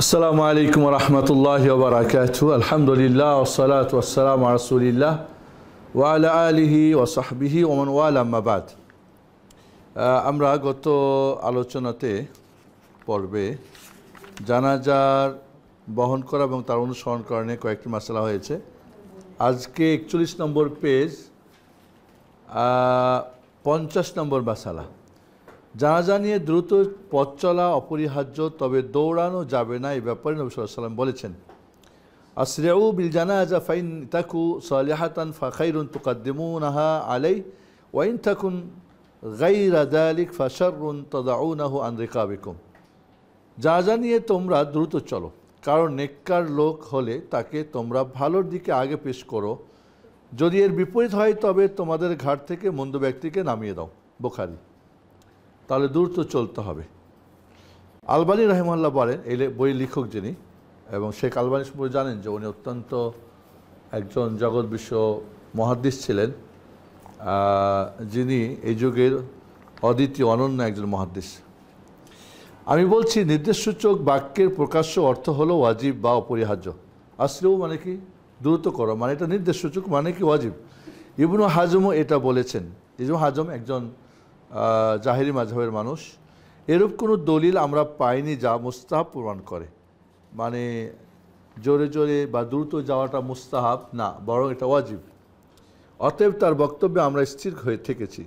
আসসালামু আলাইকুম ওয়া রাহমাতুল্লাহি ওয়া বারাকাতুহু। আলহামদুলিল্লাহ ওয়াসসালাতু ওয়াসসালামু আলা রাসূলিল্লাহ ওয়া আলা আলিহি ওয়া সাহবিহি ওয়া মান ওয়ালা, আম্মা বাদ। আমরা গত আলোচনাতে পর্বে জানাজার বহন করা এবং তার অনুসরণ করা নিয়ে কয়েকটি মাসআলা হয়েছে। আজকে 41 নম্বর পেজ, 50 নম্বর মাসআলা। জানাজা নিয়ে দ্রুত পথ চলা অপরিহার্য, তবে দৌড়ানো যাবে না। এই ব্যাপারে নবী সাল্লাল্লাহু আলাইহি ওয়াসাল্লাম বলেছেন, আসরিউ বিল জানাজা ফাইন তাকু সালিহাতান ফাখাইরুন তুকদ্দিমুনাহা আলাই ওয়া ইন তাকুন গায়রা যালিক ফাশাররুন তাদউনাহু আন রিকাবিকুম। জানাজা নিয়ে তোমরা দ্রুত চলো, কারণ নেককার লোক হলে তাকে তোমরা ভালোর দিকে আগে পেশ করো। যদি এর বিপরীত হয় তবে তোমাদের ঘাট থেকে মন্দ ব্যক্তিকে নামিয়ে দাও। বুখারী। তাহলে দ্রুত চলতে হবে। আলবানী রাহিমাহুল্লাহ বলেন, এই বই লেখক যিনি, এবং শেখ আলবানী সম্পর্কে জানেন যে উনি অত্যন্ত একজন জগৎ বিশ্ব মুহাদ্দিস ছিলেন, যিনি এই যুগের অদ্বিতীয় অনন্য একজন মুহাদ্দিস। আমি বলছি, নির্দেশসূচক বাক্যের প্রকাশ্য অর্থ হলো ওয়াজিব বা অপরিহার্য। আসলেও মানে কি? দ্রুত করো মানে এটা নির্দেশসূচক, মানে কি ওয়াজিব। ইবনু হাজমও এটা বলেছেন। ইবনু হাজম একজন জাহেরি মাযহাবের মানুষ। এরূপ কোনো দলিল আমরা পাইনি যা মুস্তাহাব প্রমাণ করে, মানে জোরে জোরে বা দ্রুত যাওয়াটা মুস্তাহাব না, বরং এটা ওয়াজিব। অতএব তার বক্তব্যে আমরা স্থির হয়ে থেকেছি,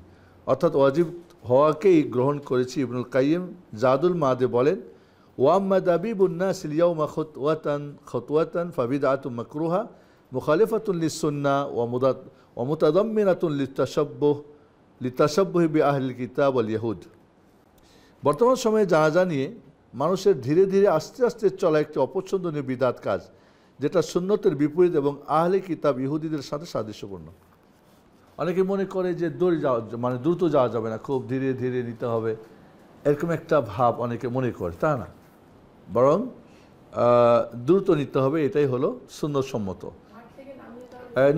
অর্থাৎ ওয়াজিব হওয়াকেই গ্রহণ করেছি। ইবনুল কাইয়িম জাদুল মাদে বলেন, ওয়াম্মা দাবিবুন নাসিল ইয়াওমা খুতওয়াতান ফাবিদআতুন মাকরুহা মুখালিফাতুন লিস-সুন্নাহ ওয়া মুতাদাম্মিনাতুন লিতাশাব্বুহি বিআহলিল কিতাব ওয়াল ইয়াহুদ। বর্তমান সময়ে জানাজা নিয়ে মানুষের ধীরে ধীরে আস্তে আস্তে চলা একটি অপছন্দনীয় বিদআত কাজ, যেটা সুন্নতের বিপরীত এবং আহলে কিতাব ইহুদিদের সাথে সাদৃশ্যপূর্ণ। অনেকে মনে করে যে দৌড়ে যাওয়া মানে দ্রুত যাওয়া যাবে না, খুব ধীরে ধীরে নিতে হবে, এরকম একটা ভাব অনেকে মনে করে। তা না, বরং দ্রুত নিতে হবে, এটাই হলো সুন্নতসম্মত।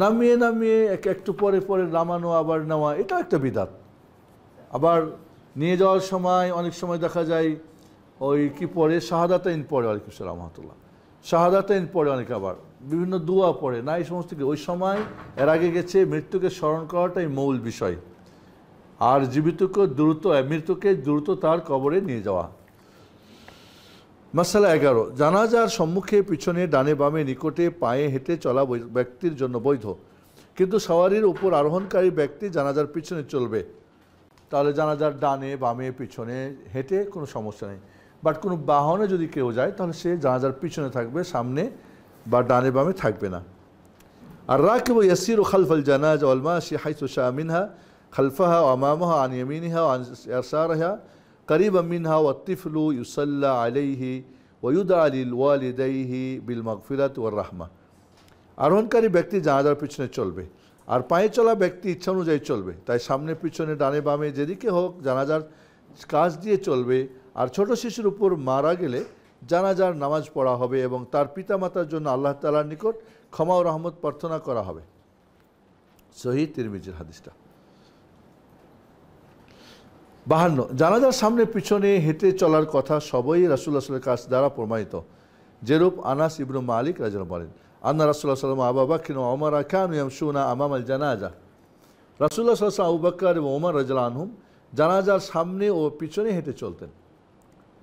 নামিয়ে নামিয়ে একটু পরে পরে নামানো আবার নেওয়া, এটাও একটা বিদআত। আবার নিয়ে যাওয়ার সময় অনেক সময় দেখা যায় ওই কি পড়ে, শাহাদাতাইন পড়ে, ওয়ালাইকুম আসসালাম রাহমাতুল্লাহ, শাহাদাতাইন পড়ে, অনেকে আবার বিভিন্ন দোয়া পড়ে না। এই সমস্ত ওই সময় এর আগে গেছে, মৃত্যুকে স্মরণ করাটাই মূল বিষয়, আর মৃত্যুকে দ্রুত তার কবরে নিয়ে যাওয়া। মাসআলা 11, জানাজার সম্মুখে, পিছনে, ডানে বামে, নিকটে, পায়ে হেঁটে চলা ব্যক্তির জন্য বৈধ, কিন্তু সওয়ারির উপর আরোহণকারী ব্যক্তি জানাজার পিছনে চলবে। তাহলে জানাজার ডানে বামে পিছনে হেঁটে কোনো সমস্যা নেই, বাট কোনো বাহনে যদি কেউ যায় তাহলে সে জানাজার পিছনে থাকবে, সামনে বা ডানে বামে থাকবে না। আর রাকিবু ইয়াসিরু খালফাল জানাজা ওয়াল মাশি হাইসু শাআ মিনহা খালফাহা ওয়া আমামাহা আন ইয়ামিনিহা ওয়া আন ইয়াসারিহা করিবাম মিনহা ওয়াত তিফলু ইউসাল্লা আলাইহি ওয়া ইউদআ লিল ওয়ালিদাইহি বিল মাগফিরাতি ওয়ার রাহমা। আরোহণকারী ব্যক্তি জানাজার পিছনে চলবে, আর পায়ে চলা ব্যক্তি ইচ্ছা অনুযায়ী চলবে। তাই সামনে পিছনে ডানে বামে যেদিকে হোক জানাজার কাজ দিয়ে চলবে। আর ছোট শিশুর উপর মারা গেলে জানাজার নামাজ পড়া হবে এবং তার পিতামাতার জন্য আল্লাহ তাআলার নিকট ক্ষমা ও রহমত প্রার্থনা করা হবে। সহিহ তিরমিজির হাদিসটা। 52, জানাজার সামনে পিছনে হেঁটে চলার কথা সবই রাসূলুল্লাহ সাল্লাল্লাহু আলাইহি ওয়াসাল্লামের কাছ দ্বারা প্রমাণিত। যেরূপ আনাস ইবনু মালিক রাদিয়াল্লাহু আনহু বলেন, আন্না রাসূলুল্লাহ সাল্লাল্লাহু আলাইহি ওয়া সাল্লাম আবু বকর ওয়া উমর কানু ইয়ামশুনা আমামাল জানাজা। রাসূলুল্লাহ সাল্লাল্লাহু আলাইহি ওয়াসাল্লাম আবু বকর এবং ওমর রাদিয়াল্লাহু আনহুম জানাজার সামনে ও পিছনে হেঁটে চলতেন।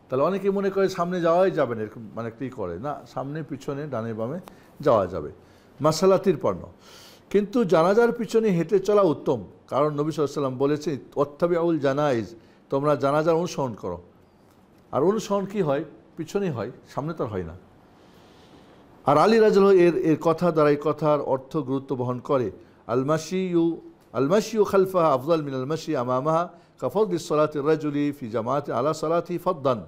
তাহলে অনেকে মনে করে সামনে যাওয়াই যাবে না, এরকম মানে কি করে না, সামনে পিছনে ডানে বামে যাওয়া যাবে। মাসআলা 53, কিন্তু জানাজার পিছনে হেঁটে চলা উত্তম, কারণ নবী সাল্লাল্লাহু আলাইহি ওয়াসাল্লাম বলেছেন, ওয়াত্তাবিউল জানাইজ, তোমরা জানাজার অনুসরণ করো। আর অনুসরণ কি হয়? পিছনেই হয়, সামনে তো হয় না। আর আলী রাদিয়াল্লাহু এর কথা দ্বারা এই কথার অর্থ গুরুত্ব বহন করে। আলমাশিউ খালফাহা আফদাল মিন আলমাশি আমামাহা কাফদলিস সালাতির রাজুলি ফি জামাআতি আলা সালাতি ফাদদান।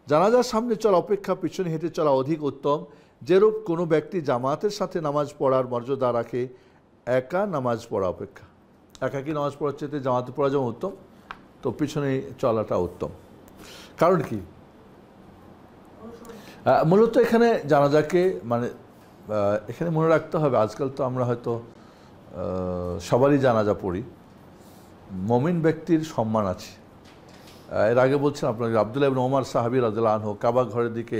জানাজার সামনে চলা অপেক্ষা পিছনে হেঁটে চলা অধিক উত্তম, যেরূপ কোনো ব্যক্তি জামাতের সাথে নামাজ পড়ার মর্যাদা রাখে একা নামাজ পড়া অপেক্ষা। একাকী নামাজ পড়ার চেয়ে জামাতে পড়া যেমন উত্তম, তো পিছনে চলাটা উত্তম। কারণ কি? মূলত এখানে জানাজাকে মানে এখানে মনে রাখতে হবে, আজকাল তো আমরা হয়তো সবারই জানাজা পড়ি, মুমিন ব্যক্তির সম্মান আছে। এর আগে বলছেন আপনাকে, আব্দুল্লাহ ইবনে ওমর সাহাবী রাদিয়াল্লাহু আনহু কাবা ঘরের দিকে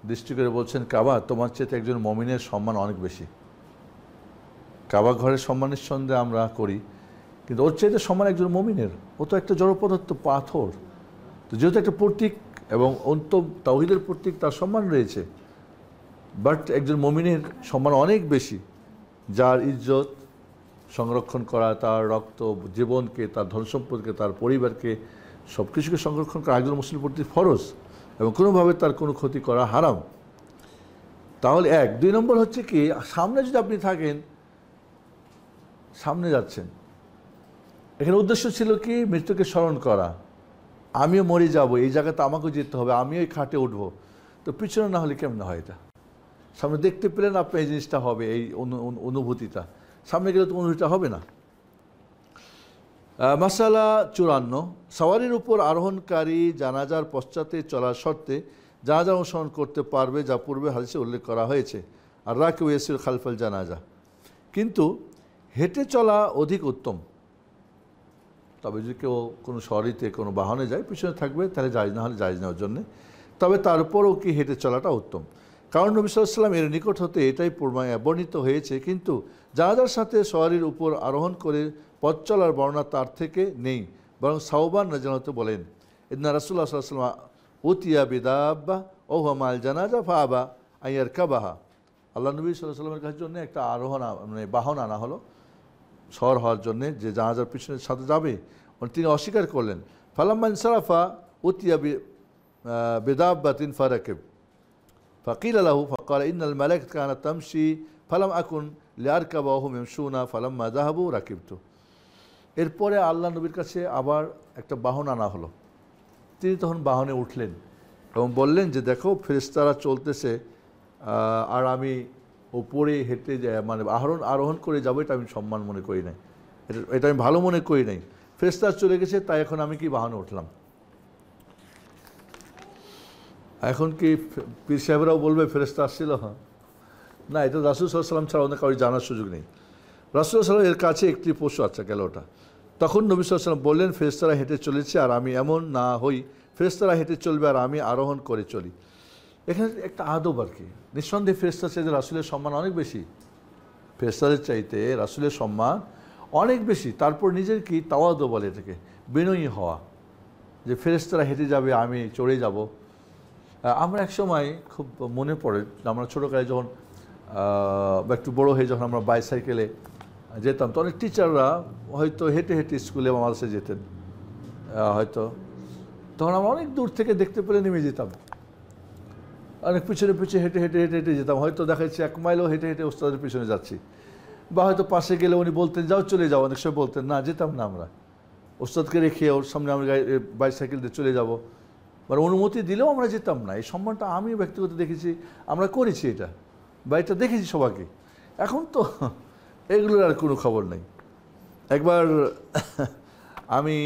দৃষ্টি করে বলছেন, কাবা তোমার চেয়ে একজন মুমিনের সম্মান অনেক বেশি। কাবা ঘরের সম্মান নিঃসন্দেহে আমরা করি, কিন্তু ওর চাইতে সম্মান একজন মুমিনের। ও তো একটা জড় পদার্থ, পাথর। তো যেহেতু একটা প্রতীক এবং অন্তম তাওহীদের প্রতীক, তার সম্মান রয়েছে, বাট একজন মুমিনের সম্মান অনেক বেশি, যার ইজ্জত সংরক্ষণ করা, তার রক্ত জীবনকে, তার ধন সম্পদকে, তার পরিবারকে, সব কিছুকে সংরক্ষণ করা একজন মুসলিম প্রতি ফরজ, এবং কোনোভাবে তার কোনো ক্ষতি করা হারাম। তাহলে এক। দুই নম্বর হচ্ছে কি, সামনে যদি আপনি থাকেন, সামনে যাচ্ছেন, এখানে উদ্দেশ্য ছিল কি মৃত্যুকে স্মরণ করা, আমিও মরে যাব, এই জায়গাতে আমাকেও যেতে হবে, আমিও এই খাটে উঠবো। তো পিছনে না হলে কেমন হয়? এটা সামনে দেখতে পেলেন আপনি, এই জিনিসটা হবে, এই অনুভূতিটা। সামনে গেলে তো অনুভূতিটা হবে না। মাসালা 54, সওয়ারির উপর আরোহণকারী জানাজার পশ্চাতে চলার শর্তে জানাজা অনুসরণ করতে পারবে, যা পূর্বে হাদিসে উল্লেখ করা হয়েছে। আর রাকিবু ইয়াসির খালফাল জানাজা, কিন্তু হেঁটে চলা অধিক উত্তম। তবে যদি কেউ কোনো সওয়ারিতে কোনো বাহনে যায়, পিছনে থাকবে, তাহলে জায়েজ, না হলে জায়েজ নেওয়ার জন্যে। তবে তার উপরও কি হেঁটে চলাটা উত্তম, কারণ নবী সাল্লাল্লাহু আলাইহি ওয়াসাল্লাম এর নিকট হতে এটাই বর্ণিত হয়েছে। কিন্তু জানাজার সাথে সওয়ারির উপর আরোহণ করে পথ চলার বর্ণনা তার থেকে নেই, বরং সাওবান রাদিয়াল্লাহু বলেন, ইন্না রাসূলুল্লাহ সাল্লাল্লাহু আলাইহি ওয়াসাল্লাম উতিয়া বিদাব্বা ও হুয়া মাল জানাজা ফাআবা আন ইয়ারকাবাহা। আল্লাহ নবী সাল্লাল্লাহু আলাইহি ওয়াসাল্লামের কাছে জন্য একটা আরোহণ, মানে বাহন আনা হলো সওয়ার হওয়ার জন্যে, যে জানাজার পিছনের সাথে যাবে, তিনি অস্বীকার করলেন। ফালাম্মা ইনসারাফা উতিয়া বিদাব্বাতিন ফারাকিব ফাকিলা লাহু ফাকালা ইন্নাল মালাইকাতা কানাত তামশি ফালাম আকুন লিআরকাবা ওয়া হুম ইয়ামশুনা ফালাম্মা যাহাবু রাকিবতু। এরপরে আল্লাহ নবীর কাছে আবার একটা বাহন আনা হলো। তিনি তখন বাহনে উঠলেন এবং বললেন যে, দেখো ফেরেশতারা চলতেছে, আর আমি ওপরে হেঁটে মানে আরোহণ করে যাবো, এটা আমি সম্মান মনে করি নাই, এটা আমি ভালো মনে করি নাই। ফেরেশতারা চলে গেছে, তাই এখন আমি কি বাহনে উঠলাম। এখন কি পীর সাহেবরাও বলবে ফেরেশতা আসছিল? না, এটা রাসূল সাল্লাল্লাহু আলাইহি ওয়াসাল্লাম ছাড়া অন্য কারো জানার সুযোগ নেই। রাসূল সাল্লাল্লাহু আলাইহি ওয়াসাল্লাম এর কাছে একটি পশু, আচ্ছা গেল ওটা। তখন নবী সাল্লাল্লাহু আলাইহি ওয়াসাল্লাম বললেন, ফেরেশতারা হেঁটে চলেছে আর আমি এমন না হই, ফেরেশতারা হেঁটে চলবে আর আমি আরোহণ করে চলি। এখানে একটা আদব আর কি। নিঃসন্দেহে ফেরেশতার চাইতে রাসূলের সম্মান অনেক বেশি, ফেরেশতাদের চাইতে রাসূলের সম্মান অনেক বেশি। তারপর নিজের কি তাওয়াদু বলে এটাকে, বিনয়ী হওয়া, যে ফেরেশতারা হেঁটে যাবে, আমি চড়ে যাব। আমরা এক সময় খুব মনে পড়ে, আমরা ছোটোকালে যখন একটু বড়ো হয়ে যখন আমরা বাইসাইকেলে যেতাম, তো অনেক টিচাররা হয়তো হেঁটে হেঁটে স্কুলে বা মাদ্রাসায় যেতেন, হয়তো তখন আমরা অনেক দূর থেকে দেখতে পেলে নেমে যেতাম, অনেক পিছনে পিছনে হেঁটে হেঁটে হেঁটে হেঁটে যেতাম। হয়তো দেখা যাচ্ছে 1 মাইলও হেঁটে হেঁটে ওস্তাদের পিছনে যাচ্ছি, বা হয়তো পাশে গেলে উনি বলতেন যাও চলে যাও, অনেক সময় বলতেন না, যেতাম না আমরা, ওস্তাদকে রেখে ওর সামনে আমরা বাইসাইকেল দিয়ে চলে যাব, মানে অনুমতি দিলেও আমরা যেতাম না। এই সম্মানটা আমি ব্যক্তিগত দেখেছি, আমরা করেছি এটা, বা এটা দেখেছি সবাইকে। এখন তো এগুলোর আর কোনো খবর নেই। একবার আমি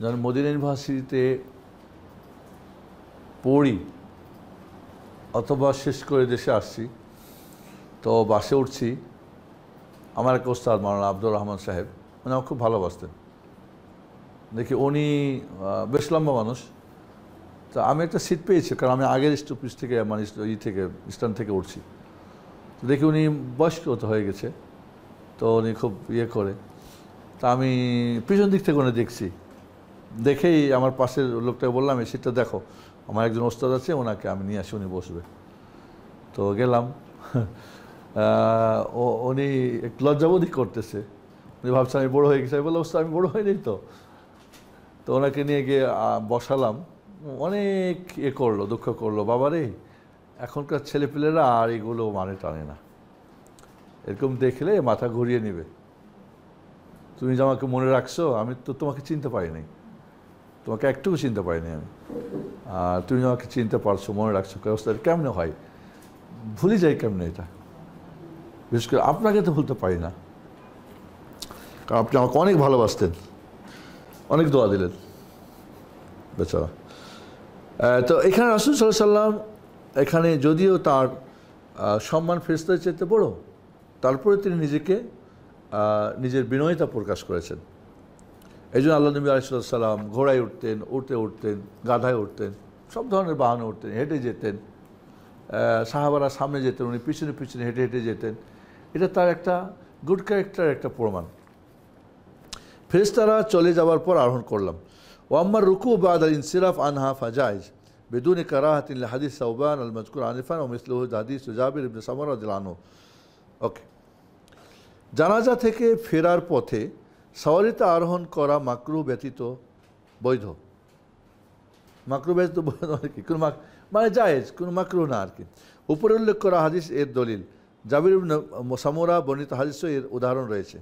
যখন মদিনা ইউনিভার্সিটিতে পড়ি অথবা শেষ করে দেশে আসছি, তো বাসে উঠছি, আমার এক ওস্তাদ মাওলানা আব্দুর রহমান সাহেব, মানে আমার খুব ভালোবাসতেন। দেখি উনি বেশ লম্বা মানুষ, তো আমি একটা সিট পেয়েছি, কারণ আমি আগের স্টপেজ থেকে মানে স্ট্যান্ড থেকে উঠছি। তো দেখি উনি বয়স্ক হয়ে গেছে, তো উনি খুব করে, তা আমি পিছন দিক থেকে উনি দেখছি, দেখেই আমার পাশের লোকটাকে বললাম, এই সিটটা দেখো, আমার একজন ওস্তাদ আছে, ওনাকে আমি নিয়ে আসি, উনি বসবে। তো গেলাম, উনি একটু লজ্জাবোধই করতেছে, উনি ভাবছে আমি বড়ো হয়ে গেছি। আমি বললাম, ওস্তাদ আমি বড়ো হয়নি তো। তো ওনাকে নিয়ে গিয়ে বসালাম, অনেক করলো, দুঃখ করলো, বাবারে এখনকার ছেলেপিলেরা আর এগুলো মানে টানে না, এরকম দেখলে মাথা ঘুরিয়ে নেবে। তুমি যে আমাকে মনে রাখছো, আমি তো তোমাকে চিনতে পারি নাই, তোমাকে একটুকু চিনতে পারিনি আমি, আর তুমি আমাকে চিনতে পারছো, মনে রাখছো, অবস্থা কেমনে হয়, ভুলে যাই কেমনে এটা, বিশেষ করে আপনাকে তো ভুলতে পারি না, কারণ আপনি আমাকে অনেক ভালোবাসতেন, অনেক দোয়া দিলেন বেচারা। তো এখানে রাসূল সাল্লাল্লাহু আলাইহি ওয়াসাল্লাম এখানে যদিও তার সম্মান ফেরেশতাদের চাইতে বড়, তারপরে তিনি নিজের বিনয়তা প্রকাশ করেছেন। এই জন্য আল্লাহ নবী আলাইহিস সালাম ঘোড়ায় উঠতেন, উঠতে উঠতেন, গাধায় উঠতেন, সব ধরনের বাহনে উঠতেন, হেঁটে যেতেন, সাহাবারা সামনে যেতেন, উনি পিছনে পিছনে হেঁটে হেঁটে যেতেন। এটা তার একটা গুড ক্যারেক্টার একটা প্রমাণ। ফেরেশতারা চলে যাওয়ার পর আরোহণ করলাম। ওয়াম্মার রুকু বাদ আল ইনসিরাফ আনহা ফাজাইজ বেদুন কারাহাতিন হাদিস সাউবান আল মজকুর আনিফান ও মিসলুহু হাদিস জাবির ইবনে সামরা রাদিয়াল্লাহু আনহু। ওকে, জানাজা থেকে ফেরার পথে সওয়ারিতে আরোহণ করা মাকরুহ ব্যতীত বৈধ। মাকরুহ ব্যতীত বৈধ মানে কি? কোনো মানে জায়েজ, কোনো মাকরুহ না আর কি। উপরে উল্লেখ করা হাদিস এর দলিল, জাবির ইবনে সামরা বর্ণিত হাদিসও এর উদাহরণ রয়েছে।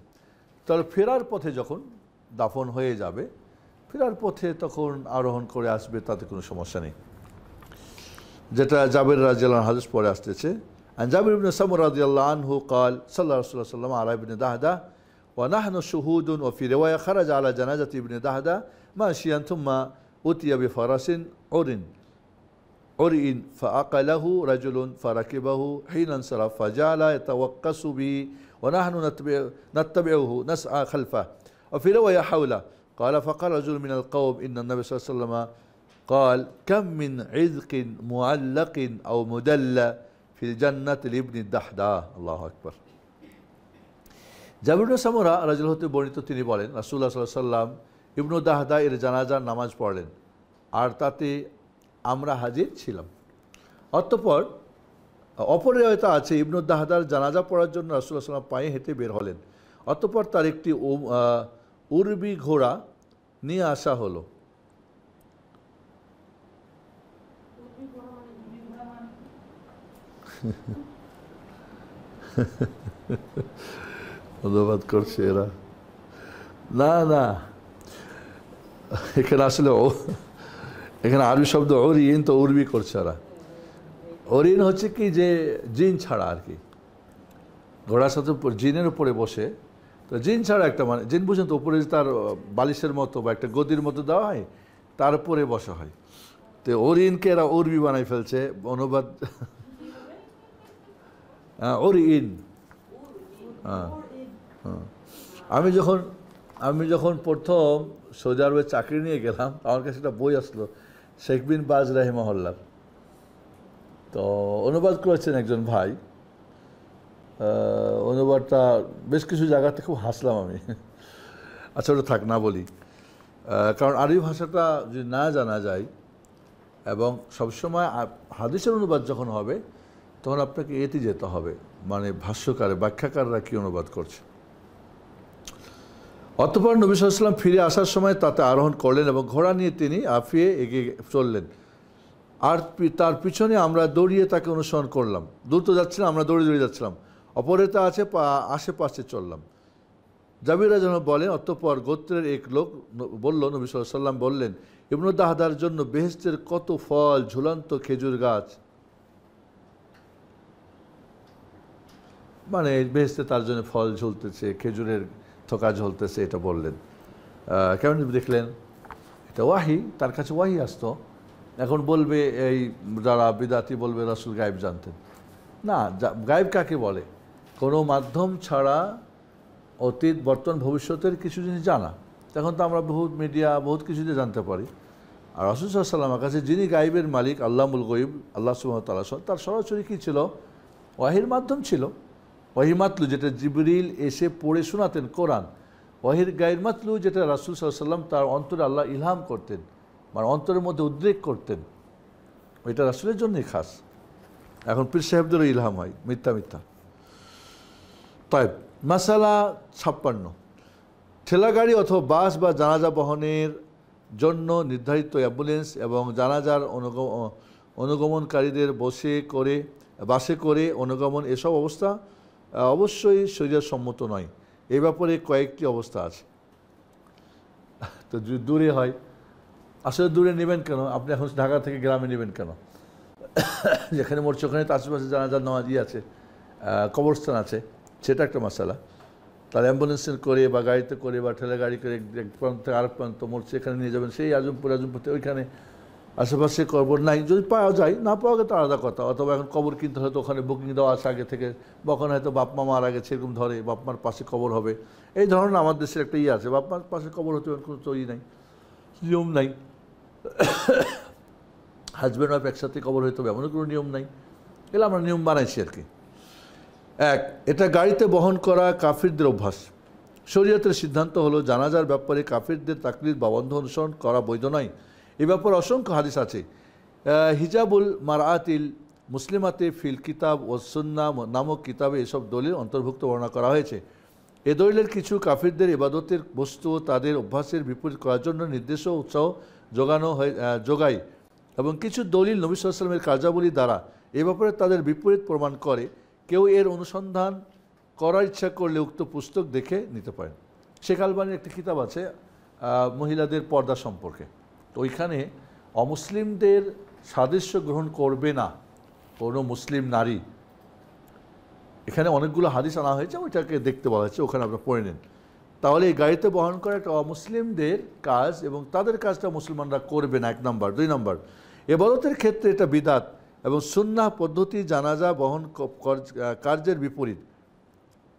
তাহলে ফেরার পথে যখন দাফন হয়ে যাবে, ফেরার পথে তখন আরোহণ করে আসবে, তাতে কোনো সমস্যা নেই। যেটা জাবির রাদিয়াল্লাহু আনহু হাদিস পরে আসতেছে। عن جابر بن سمرة رضي الله عنه قال صلى الله عليه وسلم على ابن دهدة ونحن شهود وفي رواية خرج على جنازة ابن دهدة ماشيا ثم أتي بفرس عرٍ فأقله رجل فركبه حين انصرف فجعل يتوقص به ونحن نتبعه نسعى خلفه وفي رواية حوله قال فقال رجل من القوم إن النبي صلى الله عليه وسلم قال كم من عذق معلق أو مدلى ফিল জান্নাত ইবনে দাহদা। আল্লাহু আকবার। জাবির ইবনে সামরা রাদিয়াল্লাহু হতে বর্ণিত, তিনি বলেন রাসূলুল্লাহ সাল্লাল্লাহু আলাইহি ওয়াসাল্লাম ইবনে দাহদা এর জানাজার নামাজ পড়লেন, আর তাতে আমরা হাজির ছিলাম। অতঃপর অপর রিওয়ায়াতে আছে ইবনে দাহদার জানাজা পড়ার জন্য রাসূলুল্লাহ সাল্লাল্লাহু আলাইহি ওয়াসাল্লাম পায়ে হেঁটে বের হলেন। অতঃপর তার একটি উরবি ঘোড়া নিয়ে আসা হলো। অনুবাদ করছে এরা, না না, এখানে আসলে এখানে আরবি শব্দ ওরিন, তো উর্বি করছে এরা। ওরিন হচ্ছে কি যে জিন ছাড়া আর কি, ঘোড়ার সাথে জিনের উপরে বসে, তো জিন ছাড়া একটা মানে জিন বুঝেন তো, উপরে তার বালিশের মতো বা একটা গদির মতো দেওয়া হয়, তার উপরে বসা হয়। তো ওরিনকে এরা উর্বি বানাই ফেলছে। অনুবাদ ওরিন। হ্যাঁ হ্যাঁ, আমি যখন প্রথম সৌদি আরবে চাকরি নিয়ে গেলাম, আমার কাছে একটা বই আসলো শেখ বিন বাজ রাহিমাহুল্লাহ, তো অনুবাদ করেছেন একজন ভাই। অনুবাদটা বেশ কিছু জায়গাতে খুব হাসলাম আমি। আচ্ছা, ওটা থাক, না বলি, কারণ আরবি ভাষাটা যদি না জানা যায়, এবং সবসময় হাদিসের অনুবাদ যখন হবে তখন আপনাকে এতে যেতে হবে, মানে ভাষ্যকারে ব্যাখ্যাকাররা কী অনুবাদ করছে। অতঃপর নবী সাল্লাল্লাহু আলাইহি ওয়াসাল্লাম ফিরে আসার সময় তাতে আরোহণ করলেন এবং ঘোড়া নিয়ে তিনি আফিয়ে এগিয়ে চললেন, আর তার পিছনে আমরা দৌড়িয়ে তাকে অনুসরণ করলাম। দ্রুত যাচ্ছিলাম, আমরা দৌড়িয়ে যাচ্ছিলাম, অপরেতা আছে আশেপাশে চললাম। জাবির রাদিয়াল্লাহু বলেন, অতঃপর গোত্রের এক লোক বলল, নবী সাল্লাল্লাহু আলাইহি ওয়াসাল্লাম বললেন, ইবনে দাহদার জন্য বেহেশতের কত ফল, ঝুলন্ত খেজুর গাছ, মানে বেহেশতে তার জন্য ফল ঝুলতেছে, খেজুরের থোকা ঝুলতেছে, এটা বললেন। কেমন দেখলেন? এটা ওয়াহি, তার কাছে ওয়াহি আসতো। এখন বলবে এই যারা বিদাতি বলবে রাসূল গায়েব জানতেন না। গায়েব কাকে বলে? কোনো মাধ্যম ছাড়া অতীত, বর্তমান, ভবিষ্যতের কিছু জিনিস জানা। তখন তো আমরা বহুত মিডিয়া, বহুত কিছুতে জানতে পারি। আর রাসূল সাল্লাল্লাহু আলাইহি ওয়াসাল্লামের কাছে যিনি গায়েবের মালিক, আল্লাহুল গায়ব, আল্লাহ সুবহানাহু ওয়া তাআলা, তার সরাসরি কী ছিল? ওয়াহির মাধ্যম ছিল। ওয়াহি মাতলু, যেটা জিবরিল এসে পড়ে শোনাতেন, কোরআন। ওয়াহির গায়ের মাতলু, যেটা রাসূল সাল্লাল্লাহু আলাইহি ওয়াসাল্লাম তার অন্তরে আল্লাহ ইলহাম করতেন, মানে অন্তরের মধ্যে উদ্রেক করতেন, ওইটা রাসূলের জন্যই খাস। এখন পীর সাহেবদেরও ইলহাম হয়, মিথ্যা মিথ্যা। তাই মাসালা 56, ঠেলাগাড়ি অথবা বাস বা জানাজা বহনের জন্য নির্ধারিত অ্যাম্বুলেন্স এবং জানাজার অনুগমনকারীদের বাসে করে অনুগমন, এসব অবস্থা অবশ্যই শরীয়ত সম্মত নয়। এই ব্যাপারে কয়েকটি অবস্থা আছে। তো দূরে হয়, আসলে দূরে নেবেন কেন? আপনি এখন ঢাকা থেকে গ্রামে নেবেন কেন? যেখানে মরছে ওখানে তো আশেপাশে জানাজার নামাজি আছে, কবরস্থান আছে, সেটা একটা মশালা। তার অ্যাম্বুলেন্সে করে বা গাড়িতে করে বা ঠেলা গাড়ি করে এক প্রান্ত থেকে আরেক প্রান্ত মরছে, এখানে নিয়ে যাবেন, সেই আজমপুরতে ওইখানে আশেপাশে কবর নাই, যদি পাওয়া যায়, না পাওয়া গেলে তো আলাদা কথা। অথবা এখন কবর কিনতে হয়তো ওখানে বুকিং দেওয়া আছে আগে থেকে, বা ওখানে হয়তো বাপ মা মারা গেছে এরকম ধরে, বাপ মার পাশে কবর হবে, এই ধরনের আমাদের দেশের একটা ইয়ে আছে। বাপ মার পাশে কবর হতে কোনো তৈরি নাই, নিয়ম নাই। হাজব্যান্ড ওয়াইফ একসাথে কবর হইতে হবে এমন কোনো নিয়ম নাই, এগুলো আমরা নিয়ম বানাইছি আর কি। এক, এটা গাড়িতে বহন করা কাফিরদের অভ্যাস। শরীয়তের সিদ্ধান্ত হলো জানাজার ব্যাপারে কাফিরদের তাকলিদ বা বন্ধ অনুসরণ করা বৈধ নয়। এ ব্যাপারে অসংখ্য হাদিস আছে। হিজাবুল মারআতিল মুসলিমাতে ফিল কিতাব ও সুন্নাহ নামক কিতাবে এসব দলিল অন্তর্ভুক্ত বর্ণনা করা হয়েছে। এ দলিলের কিছু কাফিরদের ইবাদতের বস্তু ও তাদের অভ্যাসের বিপরীত করার জন্য নির্দেশ ও উৎসাহ যোগায় এবং কিছু দলিল নবী সাল্লাল্লাহু আলাইহি ওয়াসাল্লামের কার্যাবলী দ্বারা এ ব্যাপারে তাদের বিপরীত প্রমাণ করে। কেউ এর অনুসন্ধান করার ইচ্ছা করলে উক্ত পুস্তক দেখে নিতে পারেন। শেখ আলবানীর একটি কিতাব আছে মহিলাদের পর্দা সম্পর্কে, তো ওইখানে অমুসলিমদের সাদৃশ্য গ্রহণ করবে না কোনো মুসলিম নারী, এখানে অনেকগুলো হাদিস আনা হয়েছে, ওইটাকে দেখতে বলা হয়েছে, ওখানে আপনারা পড়ে নিন। তাহলে এই গাড়িতে বহন করা একটা অমুসলিমদের কাজ এবং তাদের কাজটা মুসলমানরা করবে না, 1 নম্বর। 2 নম্বর, ইবাদতের ক্ষেত্রে এটা বিদআত এবং সুন্নাহ পদ্ধতি জানাজা বহন কার্যের বিপরীত।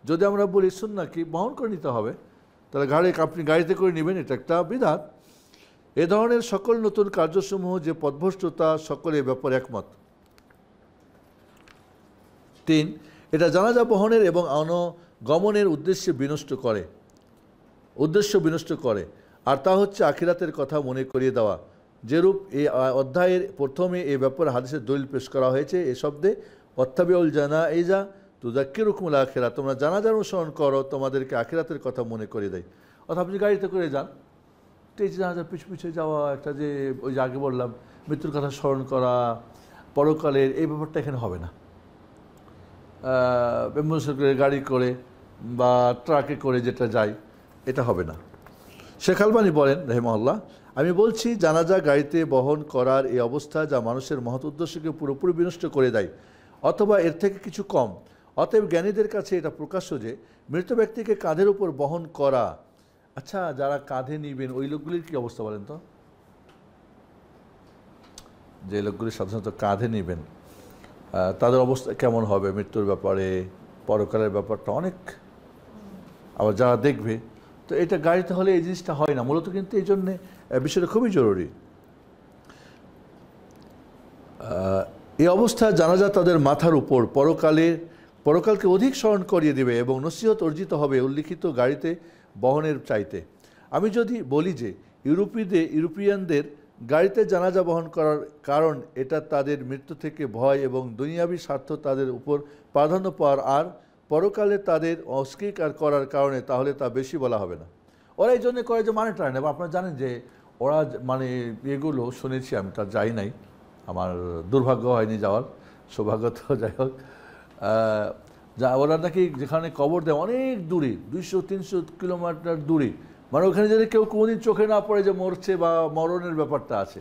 যদি আমরা বলি সুন্নাহ কি বহন করে নিতে হবে, তাহলে আপনি গাড়িতে করে নেবেন, এটা একটা বিদআত। এ ধরনের সকল নতুন কার্যসমূহ যে পথভ্রষ্টতা, সকলে এ ব্যাপারে একমত। 3, এটা জানাজা বহনের এবং গমনের উদ্দেশ্য বিনষ্ট করে, আর তা হচ্ছে আখিরাতের কথা মনে করিয়ে দেওয়া। যেরূপ এই অধ্যায়ের প্রথমে এ ব্যাপারে হাদিসের দলিল পেশ করা হয়েছে এ শব্দে, অত্তাবিউল জানাইজা তুযাক্কিরুকুমুল আখিরা, তোমরা জানাজার অনুসরণ করো, তোমাদেরকে আখিরাতের কথা মনে করিয়ে দেয়। অর্থাৎ আপনি গাড়িতে করে যান, তো এই যে জানাজার পিছু পিছু যাওয়া, একটা যে ওই যে আগে বললাম মৃত্যুর কথা স্মরণ করা, পরকালের, এই ব্যাপারটা এখানে হবে না। গাড়ি করে বা ট্রাকে করে যেটা যায় এটা হবে না। শেখ আলবানী বলেন রাহিমাহুল্লাহ, আমি বলছি জানাজা গাড়িতে বহন করার এই অবস্থা যা মানুষের মহৎ উদ্দেশ্যকে পুরোপুরি বিনষ্ট করে দেয় অথবা এর থেকে কিছু কম। অতএব জ্ঞানীদের কাছে এটা প্রকাশ্য যে মৃত ব্যক্তিকে কাঁধের উপর বহন করা, আচ্ছা যারা কাঁধে নিবেন ওই লোকগুলির কী অবস্থা বলেন তো? যে লোকগুলি সাধারণত কাঁধে নেবেন তাদের অবস্থা কেমন হবে মৃত্যুর ব্যাপারে, পরকালের ব্যাপারটা অনেক, আবার যারা দেখবে, তো এটা গাড়িতে হলে এই জিনিসটা হয় না মূলত, কিন্তু এই জন্যে বিষয়টা খুবই জরুরি। এই অবস্থা জানাজা তাদের মাথার উপর পরকালকে অধিক স্মরণ করিয়ে দেবে এবং নসিহত অর্জিত হবে উল্লিখিত গাড়িতে বহনের চাইতে। আমি যদি বলি যে ইউরোপিয়ানদের গাড়িতে জানাজা বহন করার কারণ এটা তাদের মৃত্যু থেকে ভয় এবং দুনিয়াবী স্বার্থ তাদের উপর প্রাধান্য পাওয়ার আর পরকালে তাদের অস্বীকার করার কারণে, তাহলে তা বেশি বলা হবে না। ওরা এই জন্য করে যে মানে টানে না। আপনারা জানেন যে ওরা মানে এগুলো শুনেছি, আমি তার যাই নাই, আমার দুর্ভাগ্য হয়নি যাওয়ার, সৌভাগ্য তো যাই হোক, ওরা নাকি যেখানে কবর দেয় অনেক দূরে, 200-300 কিলোমিটার দূরে, মানে ওখানে যদি কেউ কোনোদিন চোখে না পড়ে যে মরছে বা মরণের ব্যাপারটা আছে।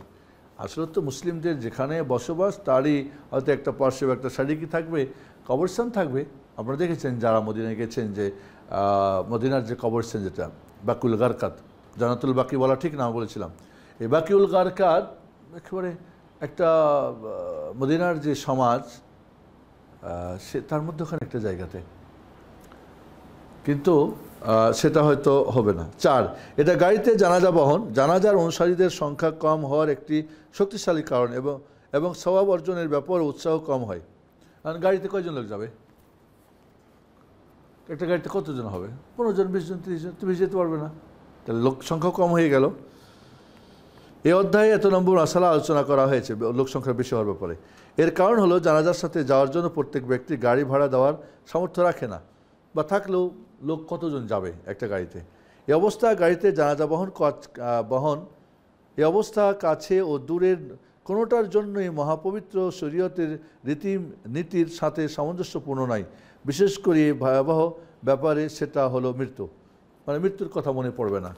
আসলে তো মুসলিমদের যেখানে বসবাস তারই হয়তো একটা পার্শ্বে একটা সারিকি থাকবে, কবরস্থান থাকবে। আপনারা দেখেছেন যারা মদিনায় গেছেন যে মদিনার যে কবরস্থান যেটা বাকিউল গারকাত, জান্নাতুল বাকি বলা ঠিক না বলেছিলাম, এই বাকিউল গারকাত একেবারে একটা মদিনার যে সমাজ সে তার মধ্যে ওখানে একটা জায়গাতে, কিন্তু সেটা হয়তো হবে না। 4, এটা গাড়িতে জানাজা বহন জানাজার অনুসারীদের সংখ্যা কম হওয়ার একটি শক্তিশালী কারণ এবং সওয়াব অর্জনের ব্যাপারে উৎসাহ কম হয়। কারণ গাড়িতে কয়জন লোক যাবে? একটা গাড়িতে কতজন হবে? 15 জন, 20 জন, 30 জন, তুমি যেতে পারবে না, তাহলে লোক সংখ্যা কম হয়ে গেল। এই অধ্যায়ে এত নম্বর মাসালা আলোচনা করা হয়েছে লোক সংখ্যা বেশি হওয়ার ব্যাপারে। এর কারণ হলো জানাজার সাথে যাওয়ার জন্য প্রত্যেক ব্যক্তি গাড়ি ভাড়া দেওয়ার সামর্থ্য রাখে না, বা থাকলেও লোক কতজন যাবে একটা গাড়িতে। এই অবস্থা গাড়িতে জানাজা এই অবস্থা কাছে ও দূরের কোনোটার জন্যই মহাপবিত্র শরীয়তের নীতির সাথে সামঞ্জস্যপূর্ণ নয়। বিশেষ করে ভয়াবহ ব্যাপারে সেটা হলো মৃত্যু, মানে মৃত্যুর কথা মনে পড়বে না।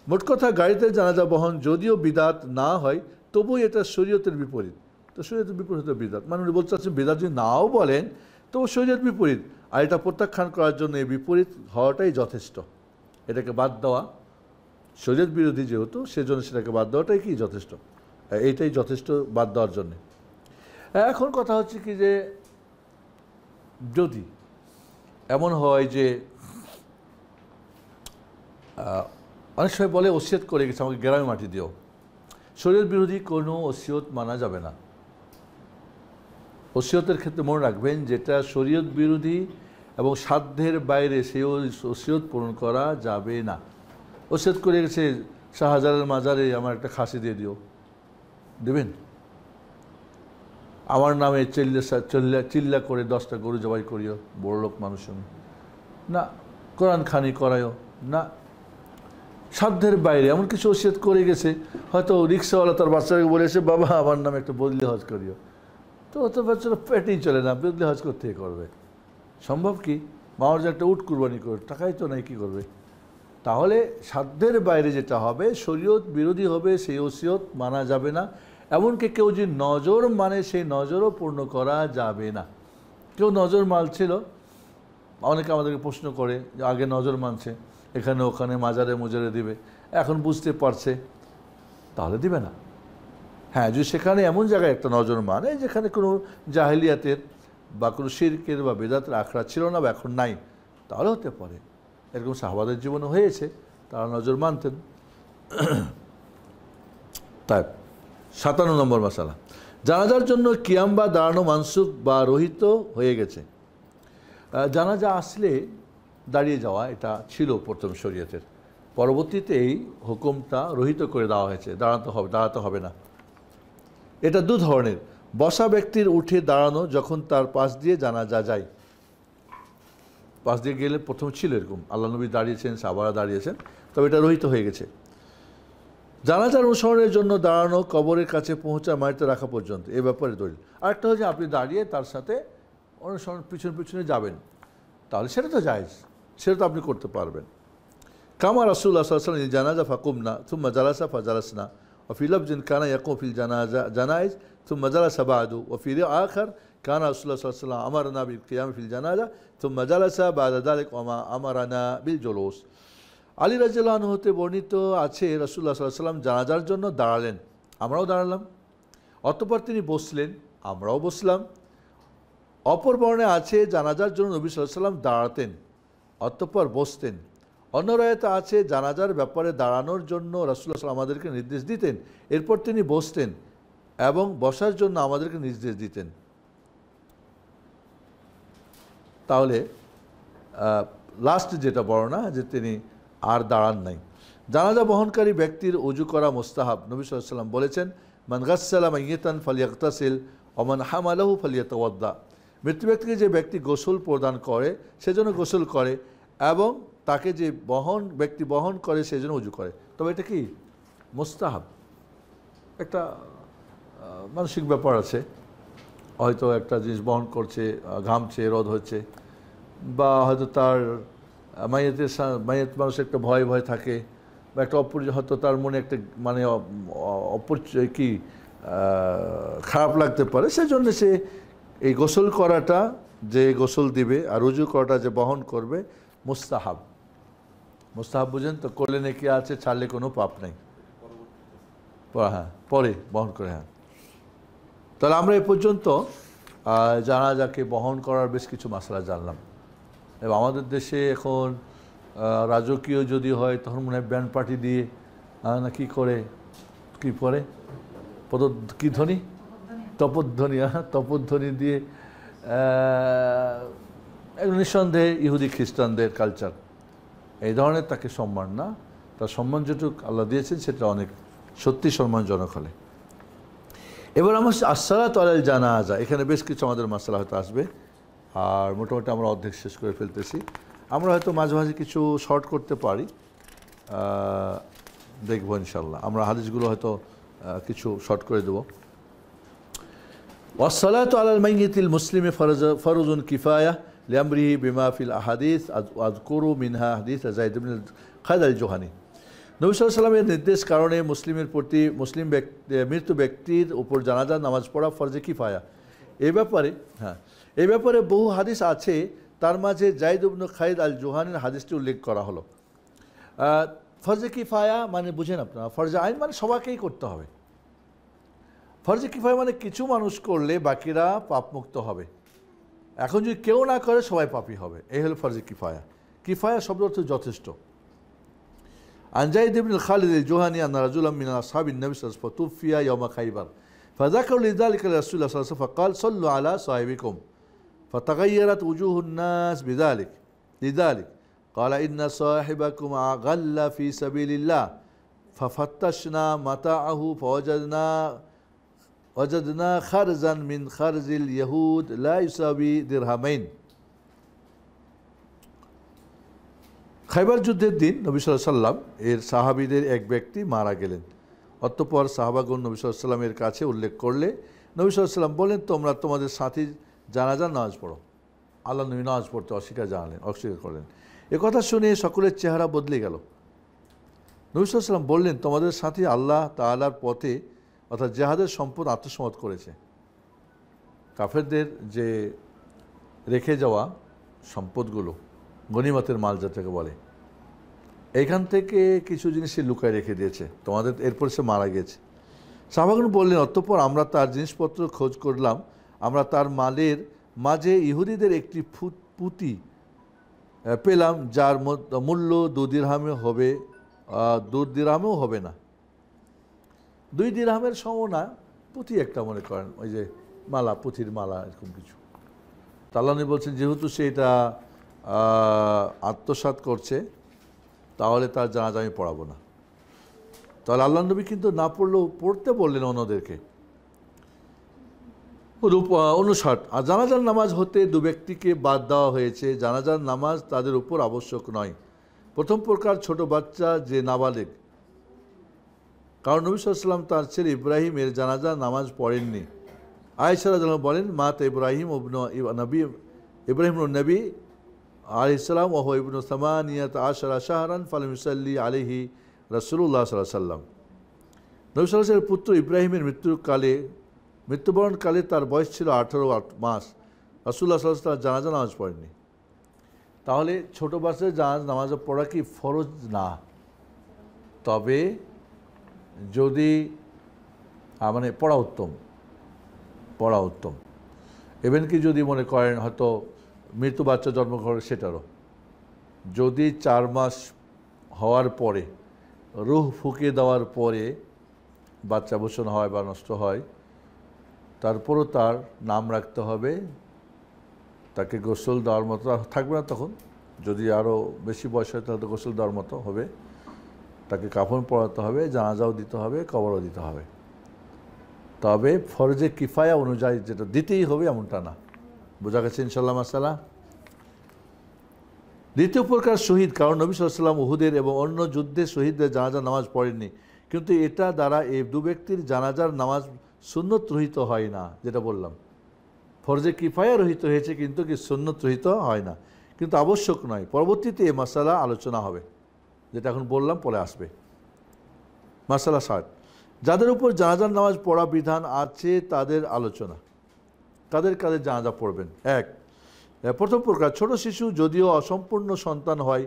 মোট কথা গাড়িতে জানাজা বহন যদিও বিদাত না হয় তবুও এটা শরীয়তের বিপরীত। তো শরীয়তের বিপরীত বিদাত, মানে উনি বলতে চাচ্ছেন বিদাত যদি নাও বলেন তবু শরীয়ত বিপরীত, আর এটা প্রত্যাখ্যান করার জন্য এই বিপরীত হওয়াটাই যথেষ্ট। এটাকে বাদ দেওয়া শরীয়ত বিরোধী যেহেতু, সেজন্য সেটাকে বাদ দেওয়াটাই কি যথেষ্ট, এইটাই যথেষ্ট বাদ দেওয়ার জন্যে। এখন কথা হচ্ছে কি যে যদি এমন হয় যে অনেক সময় বলে ওসিয়ত করে গেছে আমাকে গ্রামে মাটি দিও, শরীয়ত বিরোধী কোনো ওসিয়ত মানা যাবে না। ওসিয়তের ক্ষেত্রে মনে রাখবেন, যেটা শরীয়ত বিরোধী এবং সাধ্যের বাইরে সেই ওসিয়ত পূরণ করা যাবে না। ওসিয়ত করে গেছে শাহজালাল মাজারে আমার একটা খাসি দিয়ে দিও, দেবেন? আমার নামে চিল্লা করে 10টা গরু জবাই করিও, বড় লোক মানুষ না। কোরআন খানি করায়ও না। সাধ্যের বাইরে এমন কিছু ওসিয়ত করে গেছে, হয়তো রিক্সাওয়ালা তার বাচ্চাকে বলেছে বাবা আমার নামে একটা বদলি হজ করিও, তো অত বাচ্চারা পেটেই চলে না, বদলি হজ করতে করবে। সম্ভব কি? মামার যে একটা উট কুরবানি করবে, টাকাই তো নাই, কি করবে? তাহলে সাধ্যের বাইরে যেটা হবে শরীয়ত বিরোধী হবে, সেই ওসিয়ত মানা যাবে না। এমনকি কেউ যে নজর মানে সেই নজরও পূর্ণ করা যাবে না। কেউ নজর মানছিল, অনেকে আমাদেরকে প্রশ্ন করে যে আগে নজর মানছে, এখানে ওখানে মাজারে মুজারে দিবে, এখন বুঝতে পারছে, তাহলে দিবে না। হ্যাঁ, যদি সেখানে এমন জায়গায় একটা নজর মানে যেখানে কোনো জাহেলিয়াতের বা কোনো শিরকের বা বেদাতের আখড়া ছিল না বা এখন নাই, তাহলে হতে পারে। এরকম সাহাবাদের জীবনে হয়েছে, তারা নজর মানতেন। তাই 57 নম্বর মাসালা, জানাজার জন্য কিয়াম বা দাঁড়ানো মানসুখ বা রহিত হয়ে গেছে। জানাজা আসলে দাঁড়িয়ে যাওয়া এটা ছিল প্রথম শরীয়তের, পরবর্তীতে এই হুকুমটা রহিত করে দেওয়া হয়েছে, দাঁড়াতে হবে না। এটা দু ধরনের। বসা ব্যক্তির উঠে দাঁড়ানো যখন তার পাশ দিয়ে জানাজা যায়, পাশ দিয়ে গেলে প্রথম ছিল এরকম, আল্লাহ নবী দাঁড়িয়েছেন, সাহাবারা দাঁড়িয়েছেন, তবে এটা রহিত হয়ে গেছে। জানাজার অনুসরণের জন্য দাঁড়ানো কবরের কাছে পৌঁছা মাটিতে রাখা পর্যন্ত, এ ব্যাপারে দলিল। আরেকটা হচ্ছে আপনি দাঁড়িয়ে তার সাথে অনুসরণ পিছনে যাবেন, তাহলে সেটা তো জায়েজ, সেটা তো আপনি করতে পারবেন। কামা রাসূলুল্লাহ সাল্লাল্লাহু আলাইহি ওয়াসাল্লাম জানাজা ফাকুমনা থুম্মা জালাসা ফাজালাসনা ওয়া ফি লাফজিন কানা ইয়াকুমু ফিল জানাইজ থুম্মা জালাসা বাদু ওয়া ফি আখার কানা রাসূলুল্লাহ সাল্লাল্লাহু আলাইহি ওয়াসাল্লাম আমারনা বিল কিয়াম ফিল জানাজা থুম্মা জালাসা বাদা যালিকা ওয়া মা আমারানা বিল জুলুস। আলী রাদিয়াল্লাহু আনহু হতে বর্ণিত আছে রাসূলুল্লাহ সাল্লাল্লাহু আলাইহি ওয়াসাল্লাম জানাজার জন্য দাঁড়ালেন, আমরাও দাঁড়ালাম, অতঃপর তিনি বসলেন, আমরাও বসলাম। অপর বর্ণে আছে জানাজার জন্য নবী সাল্লাল্লাহু আলাইহি ওয়াসাল্লাম দাঁড়াতেন, অতঃপর বসতেন। অন্য রায়তে আছে জানাজার ব্যাপারে দাঁড়ানোর জন্য রাসূলুল্লাহ সাল্লাল্লাহু আলাইহি ওয়াসাল্লাম আমাদেরকে নির্দেশ দিতেন, এরপর তিনি বসতেন এবং বসার জন্য আমাদেরকে নির্দেশ দিতেন। তাহলে লাস্ট যেটা বর্ণনা যে তিনি আর দাঁড়ান নাই। জানাজা বহনকারী ব্যক্তির ওযু করা মুস্তাহাব। নবী সাল্লাল্লাহু আলাইহি ওয়াসাল্লাম বলেছেন, মান গাসসালা মাইয়িতান ফালিয়াগতাসিল ওয়া মান হামালাহু ফালিয়াতাওয়াদ্দা। মৃত্যু ব্যক্তিকে যে ব্যক্তি গোসল প্রদান করে সেজন্য গোসল করে, এবং তাকে যে ব্যক্তি বহন করে সেজন্য উজু করে। তবে এটা কি মুস্তাহাব, একটা মানসিক ব্যাপার আছে, হয়তো একটা জিনিস বহন করছে, ঘামছে, রোদ হচ্ছে, বা হয়তো তার মাইয়াত মানুষের একটা ভয় থাকে, বা একটা হয়তো তার মনে একটা মানে কি খারাপ লাগতে পারে, সেজন্য সে এই গোসল করাটা, যে গোসল দিবে আর উজু করাটা যে বহন করবে, মুস্তাহাব। মুস্তাহাব বুঝেন তো, করলে নাকি আছে, ছাড়লে কোনো পাপ নেই। হ্যাঁ, পরে বহন করে। হ্যাঁ, তাহলে আমরা এ পর্যন্ত জানাজাকে বহন করার বেশ কিছু মাসলা জানলাম। এবং আমাদের দেশে এখন রাজকীয় যদি হয় তখন মনে হয় ব্যান্ড পার্টি দিয়ে না কি করে, কি পরে কি ধ্বনি, তপধ্বনি, তপধ্বনি দিয়ে, নিঃসন্দেহে ইহুদি খ্রিস্টানদের কালচার, এই ধরনের তাকে সম্মান না, তার সম্মান যেটুক আল্লাহ দিয়েছেন সেটা অনেক সত্যি সম্মানজনক হলে। এবার আমার আসসালাতু আলাল জানাজা, এখানে বেশ কিছু আমাদের মাসলা হয়তো আসবে, আর মোটামুটি আমরা অর্ধেক শেষ করে ফেলতেছি। আমরা হয়তো মাঝে মাঝে কিছু শর্ট করতে পারি, দেখবো ইনশাল্লাহ। আমরা হাদিসগুলো হয়তো কিছু শর্ট করে দেবো। ওয়াসসালাতু আলাল মাইয়িতিল মুসলিমি ফরজুন কিফায়া লিআমরিহি বিমা ফিল আহাদিস আযকুরু মিনহা হাদিস যায়েদ ইবনে খালিদ আল-জুহানী। নবী সাল্লাল্লাহু আলাইহি ওয়াসাল্লামের নির্দেশ কারণে মুসলিমের প্রতি মৃত্যু ব্যক্তির উপর জানাজার নামাজ পড়া ফরজে কিফায়া। এই ব্যাপারে বহু হাদিস আছে, তার মাঝে যায়েদ ইবনে খালিদ আল-জুহানীর হাদিসটি উল্লেখ করা হলো। ফরজে কিফায়া মানে বুঝেন আপনারা, ফরজে আইন মানে সবাইকেই করতে হবে। ফরজে কিফায়া মানে কিছু মানুষ করলে বাকিরা পাপমুক্ত হবে। এখন যদি কেউ না করে সবাই পাপী হবে, এই হলো ফরজে কিফায়া। কিফায়া শব্দ অর্থ যথেষ্ট। عن زيد بن خالد الجهني أن رجلا من أصحاب النبي صلى الله عليه وسلم توفي يوم خيبر فذكروا لذلك لرسول الله صلى الله عليه وسلم فقال صلوا على صاحبكم فتغيرت وجوه الناس لذلك قال إن صاحبكم غل في سبيل الله ففتشنا متاعه فوجدنا خرزا من خرز اليهود لا يساوي درهمين খাইবার যুদ্ধের দিন নবী সাল্লাল্লাহু আলাইহি সাল্লাম এর সাহাবীদের এক ব্যক্তি মারা গেলেন। অতঃপর সাহাবাগণ নবী সাল্লাল্লাহু আলাইহি সাল্লামের কাছে উল্লেখ করলে নবী সাল্লাল্লাহু আলাইহি সাল্লাম বলেন, তোমরা তোমাদের সাথী জানাজার নামাজ পড়ো। আল্লাহ নবী নামাজ পড়তে অস্বীকার করলেন। এ কথা শুনে সকলের চেহারা বদলে গেল। নবী সাল্লাল্লাহু আলাইহি সাল্লাম বললেন, তোমাদের সাথী আল্লাহ তাআলার পথে অর্থাৎ জিহাদের সম্পদ আত্মসমর্পণ করেছে। কাফেরদের যে রেখে যাওয়া সম্পদগুলো গনিমতের মাল যেটাকে বলে, এইখান থেকে কিছু জিনিস সে লুকায় রেখে দিয়েছে তোমাদের, এরপর সে মারা গেছে। সাহাবাগণ বললেন, অতঃপর আমরা তার জিনিসপত্র খোঁজ করলাম, আমরা তার মালের মাঝে ইহুদিদের একটি পুঁতি পেলাম যার মূল্য 2 দিরহামে হবে, 2 দিরহামেও হবে না, 2 দিরহামের সমনা পুঁতি একটা মনে করেন, ওই যে মালা, পুঁথির মালা এরকম কিছু। আল্লাহ নবী বলছেন যেহেতু সে এটা আত্মসাৎ করছে তাহলে তার জানাজা আমি পড়াবো না। তাহলে আল্লাহ নবী কিন্তু না পড়লেও পড়তে বললেন অন্যদেরকে। 59 আর জানাজার নামাজ হতে 2 ব্যক্তিকে বাদ দেওয়া হয়েছে। জানাজার নামাজ তাদের উপর আবশ্যক নয়। প্রথম প্রকার ছোট বাচ্চা যে নাবালেগ, কারণ নবী সাল্লাল্লাহু আলাইহি ওয়াসাল্লাম তার ছেলে ইব্রাহিমের জানাজার নামাজ পড়েননি। আয়েশা রাদিয়াল্লাহু বলেন, মাত ইব্রাহিম নবী আলাইহিস সালাম ওয়া হুয়া ইবনু 18 শাহরান ফালাম ইউসাল্লি আলাইহি রাসূলুল্লাহ সাল্লাল্লাহু আলাইহি ওয়াসাল্লাম। নবী সাল্লাল্লাহু আলাইহি ওয়াসাল্লামের পুত্র ইব্রাহিমের মৃত্যুবরণকালে তার বয়স ছিল 18 মাস। রাসূলুল্লাহ সাল্লাল্লাহু আলাইহি ওয়াসাল্লাম জানাজা নামাজ পড়েননি। তাহলে ছোট বাচ্চাদের জানাজা নামাজ পড়া কি ফরজ না? তবে যদি মানে পড়া উত্তম, ইভেন কি যদি মনে করেন হয়তো মৃত্যু বাচ্চা জন্ম করে, সেটারও যদি 4 মাস হওয়ার পরে রূহ ফুঁকে দেওয়ার পরে বাচ্চা বসন হয় বা নষ্ট হয়, তারপরও তার নাম রাখতে হবে, তাকে গোসল দেওয়ার মতো থাকবে না। তখন যদি আরও বেশি বয়স হয় তাহলে গোসল দেওয়ার মতো হবে, তাকে কাফন পরাতে হবে, জানাজাও দিতে হবে, কবরও দিতে হবে। তবে ফরজে কিফায়া অনুযায়ী যেটা দিতেই হবে এমনটা না। বোঝা গেছে ইনশাআল্লাহ মাসালা। দ্বিতীয় প্রকার শহীদ, কারণ নবী সাল্লাল্লাহু আলাইহি ওয়াসাল্লাম উহুদের এবং অন্য যুদ্ধে শহীদদের জানাজার নামাজ পড়েননি, কিন্তু এটা দ্বারা এই 2 ব্যক্তির জানাজার নামাজ সুন্নত রহিত হয় না। যেটা বললাম ফরজে কিফায়া রহিত হয়েছে, কিন্তু কি সুন্নত রহিত হয় না, কিন্তু আবশ্যক নয়। পরবর্তীতে এই মাসালা আলোচনা হবে, যেটা এখন বললাম পরে আসবে। মাসালা 60, যাদের উপর জানাজার নামাজ পড়া বিধান আছে তাদের আলোচনা। কাদের জানাজা পড়বেন? 1, প্রথম প্রকার ছোট শিশু যদিও অসম্পূর্ণ সন্তান হয়,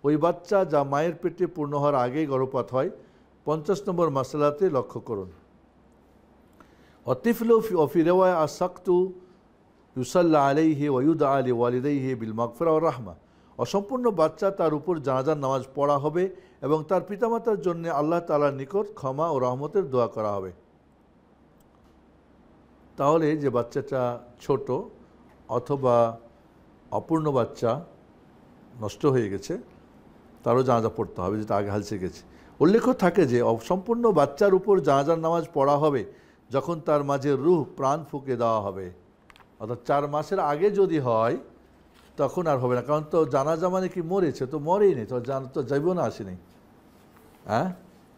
ওই বাচ্চা যা মায়ের পেটে পূর্ণ হওয়ার আগেই গর্ভপাত হয়। 50 নম্বর মাসালাতে লক্ষ্য করুন। অতিফলু ফি রিওয়ায়া আসাক্তু ইউসাল্লা আলাইহি ওয়া ইউদআ লিওয়ালিদাইহি বিল মাগফিরা ওয়ার রাহমা। অসম্পূর্ণ বাচ্চা, তার উপর জানাজার নামাজ পড়া হবে এবং তার পিতামাতার জন্য আল্লাহ তাআলার নিকট ক্ষমা ও রহমতের দোয়া করা হবে। তাহলে যে বাচ্চাটা ছোট অথবা অপূর্ণ বাচ্চা নষ্ট হয়ে গেছে, তারও জানাজা পড়তে হবে, যেটা আগে হালসে গেছে। উল্লেখ থাকে যে অসম্পূর্ণ বাচ্চার উপর জানাজার নামাজ পড়া হবে যখন তার মাঝে রূহ প্রাণ ফুঁকে দেওয়া হবে, অর্থাৎ 4 মাসের আগে যদি হয় তখন আর হবে না। কারণ তো জানাজা মানে কি মরেছে, তো মরেই নেই, তো যাইবও না, আসেনি,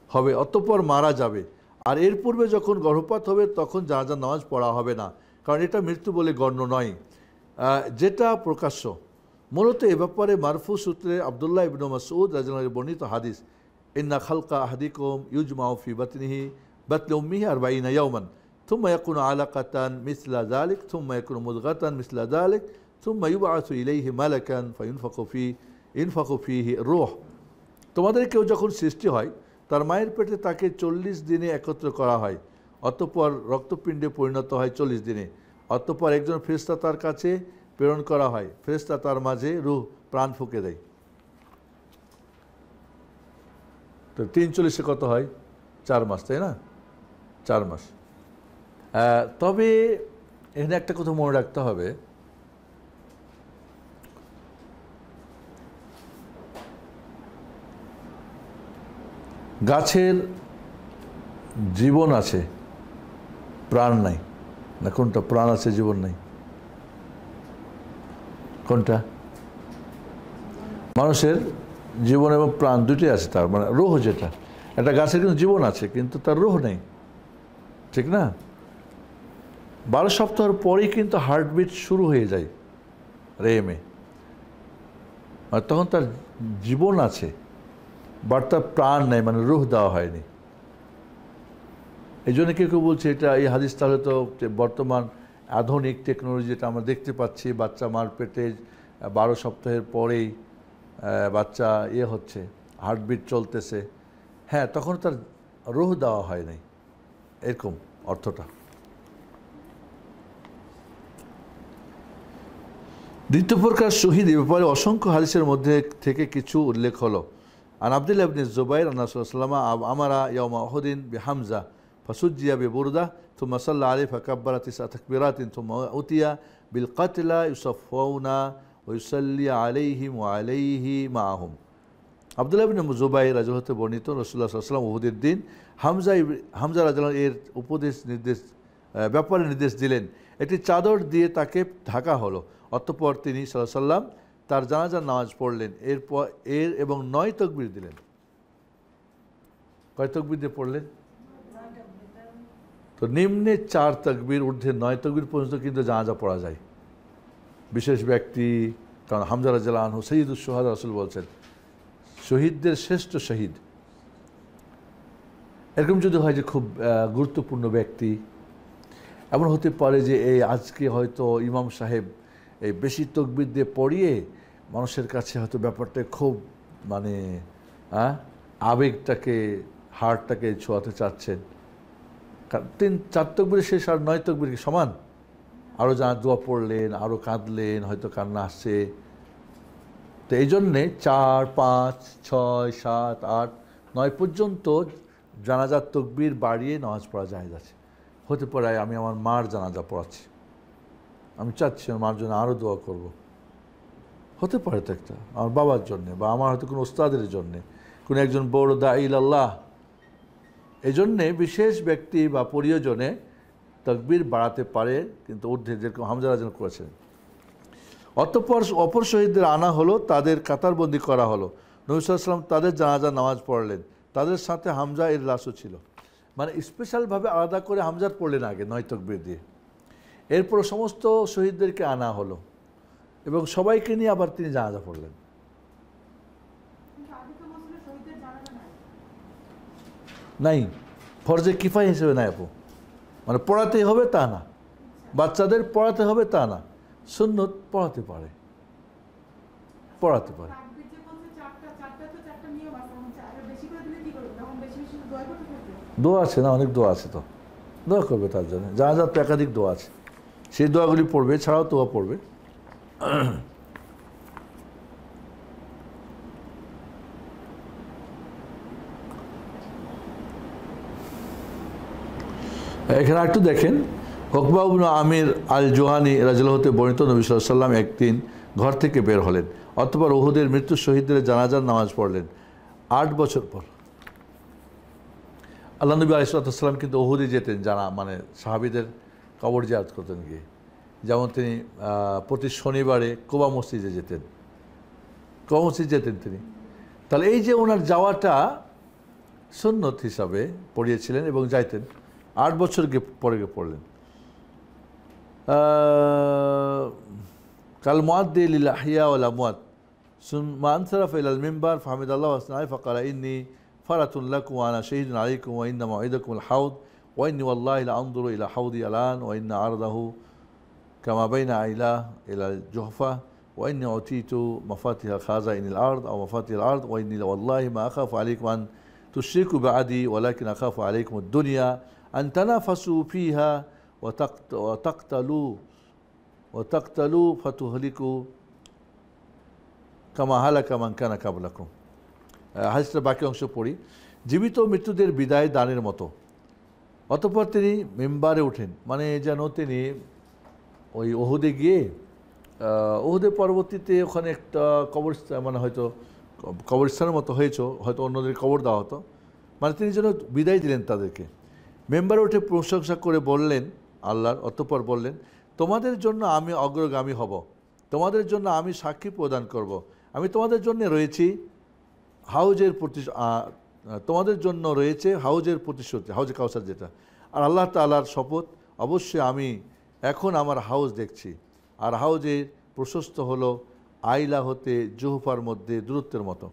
হবে, অতঃপর মারা যাবে। আর এর পূর্বে যখন গর্ভপাত হবে তখন জানাজার নামাজ পড়া হবে না, কারণ এটা মৃত্যু বলে গণ্য নয়, যেটা প্রকাশ্য। মূলত এ ব্যাপারে মারফু সূত্রে আব্দুল্লাহ ইবনে মাসউদ রাদিয়াল্লাহু আনহু বর্ণিত হাদিস, ইন্না খালকা আহাদিকুম ইউজমাউ ফি বাতনি উম্মিহি 40 ইয়াওমান থুম্মা ইয়াকুনু আলাকাতান মিসলা যালিক থুম্মা ইয়াকুনু মুদগাতান মিসলা যালিক থুম্মা ইউবআসু ইলাইহি মালাকান ফায়ুনফাখু ফিহি রূহ। তোমাদের কেউ যখন সৃষ্টি হয় তার মায়ের পেটে তাকে 40 দিনে একত্র করা হয়, অতঃপর রক্তপিণ্ডে পরিণত হয় 40 দিনে, অতঃপর একজন ফেরেশতা তার কাছে প্রেরণ করা হয়, ফেরেশতা তার মাঝে রূহ প্রাণ ফুঁকে দেয়। তো 43-এ কত হয়? 4 মাস, তাই না? 4 মাস। তবে এখানে একটা কথা মনে রাখতে হবে, গাছের জীবন আছে, প্রাণ নাই। না কোনটা? প্রাণ আছে, জীবন নাই। কোনটা? মানুষের জীবন এবং প্রাণ দুটোই আছে। তার মানে রূহ যেটা, একটা গাছের কিন্তু জীবন আছে কিন্তু তার রূহ নেই, ঠিক না? 12 সপ্তাহের পরেই কিন্তু হার্টবিট শুরু হয়ে যায় রেমে, আর তখন তার জীবন আছে বাট তার প্রাণ নেই, মানে রূহ দেওয়া হয়নি। এই জন্য কেউ কেউ বলছে এটা, এই হাদিস তাহলে তো বর্তমান আধুনিক টেকনোলজি যেটা আমরা দেখতে পাচ্ছি, বাচ্চা মার পেটে 12 সপ্তাহের পরেই বাচ্চা হচ্ছে, হার্টবিট চলতেছে। হ্যাঁ, তখন তার রূহ দেওয়া হয় নাই, এরকম অর্থটা। দ্বিতীয় প্রকার শহীদ, এ ব্যাপারে অসংখ্য হাদিসের মধ্যে থেকে কিছু উল্লেখ হলো। আন আব্দুল্লাহ ইবনে জুবাইর আন্না রাসূলুল্লাহ সাল্লাল্লাহু আলাইহি ওয়াসাল্লাম আমারা ইয়াওমা উহুদিন বিহামজা ফাসুজ্জিয়া বিবুরদা থুম্মা সাল্লা আলাইহি ফাকাব্বারা 9 তাকবীরাতিন থুম্মা উতিয়া বিল কাতলা ইউসাফফাউনা ওয়া ইউসাল্লি আলাইহিম ওয়া আলাইহি মাআহুম। আব্দুল্লাহ ইবনে জুবাইর রাদিয়াল্লাহু হতে বর্ণিত, রাসূলুল্লাহ সাল্লাল্লাহু আলাইহি ওয়াসাল্লাম উহুদের দিন হামজা রাদিয়াল্লাহু এর ব্যাপারে নির্দেশ দিলেন। একটি চাদর দিয়ে তাকে ঢাকা হলো। অতঃপর তিনি সাল্লাল্লাহু আলাইহি ওয়াসাল্লাম তার জানাজার নামাজ পড়লেন। এরপর এবং 9 তাকবীর দিলেন। কয় তাকবীর দিয়ে পড়লেন? তো নিম্নে 4 তাকবীর, ঊর্ধ্বে 9 তাকবীর পর্যন্ত কিন্তু জানাজা পড়া যায়। বিশেষ ব্যক্তি, কারণ হামজা রাদিয়াল্লাহু আনহু সাইয়্যিদুশ শুহাদা, রাসূল বলছেন শহীদদের শ্রেষ্ঠ শহীদ। এরকম যদি হয় যে খুব গুরুত্বপূর্ণ ব্যক্তি, এমন হতে পারে যে এই আজকে হয়তো ইমাম সাহেব এই বেশি তাকবীর দিয়ে পড়িয়ে মানুষের কাছে হয়তো ব্যাপারটা খুব মানে আবেগটাকে, হার্টটাকে ছোঁয়াতে চাচ্ছেন। 4 তাকবীর শেষ আর 9 তাকবীর কি সমান? আরও যা দোয়া পড়লেন, আরও কাঁদলেন, হয়তো কান্না আসছে। তো এই জন্যে 4, 5, 6, 7, 8, 9 পর্যন্ত জানাজার তাকবীর বাড়িয়ে নামাজ পড়া জায়েজ আছে। হতে পারে আমি আমার মার জানাজা পড়াচ্ছি, আমি চাচ্ছি আমার মার জন্য আরও দোয়া করব, হতে পারে তো একটা আমার বাবার জন্যে, বা আমার হয়তো কোনো ওস্তাদের জন্যে, কোনো একজন বড় দাঈ ইলাল্লাহ। এই জন্যে বিশেষ ব্যক্তি বা প্রিয়জনে তাকবীর বাড়াতে পারে, কিন্তু ঊর্ধ্বে, যেরকম হামজা রাদিয়াল্লাহু করেছেন। অতঃপর অপর শহীদদের আনা হলো, তাদের কাতারবন্দি করা হলো। নবী সাল্লাল্লাহু আলাইহি ওয়াসাল্লাম তাদের জানাজার নামাজ পড়লেন। তাদের সাথে হামজা এর লাশও ছিল। মানে স্পেশালভাবে আলাদা করে হামজার পড়লেন আগে 9 তাকবীর দিয়ে। এরপর সমস্ত শহীদদেরকে আনা হলো এবং সবাইকে নিয়ে আবার তিনি জানাজা পড়লেন। নাই, ফরজে কিফায়া হিসেবে নাই আপু, মানে পড়াতেই হবে তা না, বাচ্চাদের পড়াতে হবে তা না, সুন্নত পড়াতে পারে, পড়াতে পারে। দোয়া আছে না, অনেক দোয়া আছে, তো দোয়া করবে তার জন্য। জানাজার তো একাধিক দোয়া আছে, সেই দোয়াগুলি পড়বে, ছাড়াও দোয়া পড়বে। এখানে একটু দেখেন, উকবা ইবনে আমির আল জুহানি রাদিয়াল্লাহু হতে বর্ণিত, নবী সাল্লাল্লাহু আলাইহি ওয়াসাল্লাম একদিন ঘর থেকে বের হলেন। অতঃপর উহুদের মৃত্যু শহীদদের জানাজার নামাজ পড়লেন। 8 বছর পর আল্লাহ নবী আলাইহিস সালাম কিন্তু উহুদে যেতেন, জানা মানে সাহাবীদের কবর জিয়ারত করতেন গিয়ে। যেমন তিনি প্রতি শনিবারে কুবা মসজিদে যেতেন, কুবা মসজিদ যেতেন তিনি। তাহলে এই যে ওনার যাওয়াটা সুন্নত হিসাবে পড়িয়েছিলেন এবং যাইতেন। 8 বছর পরে পড়লেন। কাল মুআদ্দি লিল আহিয়া ওয়াল আমওয়াত সুম্মা আনসারাফা ইলাল মিম্বার ফাহমিদাল্লাহু ওয়া আসনা আলাইহি ফাকালা ইন্নী ফারাতুন লাকুম ওয়া আনা শাহীদুন আলাইকুম ওয়া ইন্না মাউইদাকুম আল হাউদ ওয়া ইন্নী ওয়াল্লাহি লা আনজুরু ইলা হাউদি আলান ওয়া ইন্না আরদাহু কামা বাইনা আইলা ইলা জুহফা ওয়া ইন্নী উতীতু মাফাতিহা খাযাইনিল আরদ আও মাফাতিহাল আরদ ওয়া ইন্নী ওয়াল্লাহি মা আখাফু আলাইকুম আন তুশরিকু বা'দি ওয়ালাকিন আখাফু আলাইকুম আদ-দুনিয়া আন তানাফাসু ফিহা وتقتلوا فتهلكوا كما هلك من كان قبلكم. হাদিসটার বাকি অংশ পড়ি। জীবিত মৃত্যুদের বিদায় দানের মতো। অতঃপর তিনি মেম্বারে ওঠেন, মানে যেন তিনি ওই ওহুদে গিয়ে ওহুদের পরবর্তীতে ওখানে একটা কবরস্থান, মানে হয়তো কবরস্থানের মতো হয়েছে, হয়তো অন্যদের কবর দেওয়া হতো, মানে তিনি যেন বিদায় দিলেন তাদেরকে। মেম্বারে উঠে প্রশংসা করে বললেন আল্লাহর, অতঃপর বললেন, তোমাদের জন্য আমি অগ্রগামী হব, তোমাদের জন্য আমি সাক্ষী প্রদান করব, আমি তোমাদের জন্য রয়েছি হাউজের তোমাদের জন্য রয়েছে হাউজের প্রতিশ্রুতি, হাউজে কাউসার যেটা। আর আল্লাহ তাআলার শপথ, অবশ্যই আমি এখন আমার হাউজ দেখছি, আর হাউজের প্রশস্ত হলো আইলা হতে জুহফার মধ্যে দূরত্বের মতো।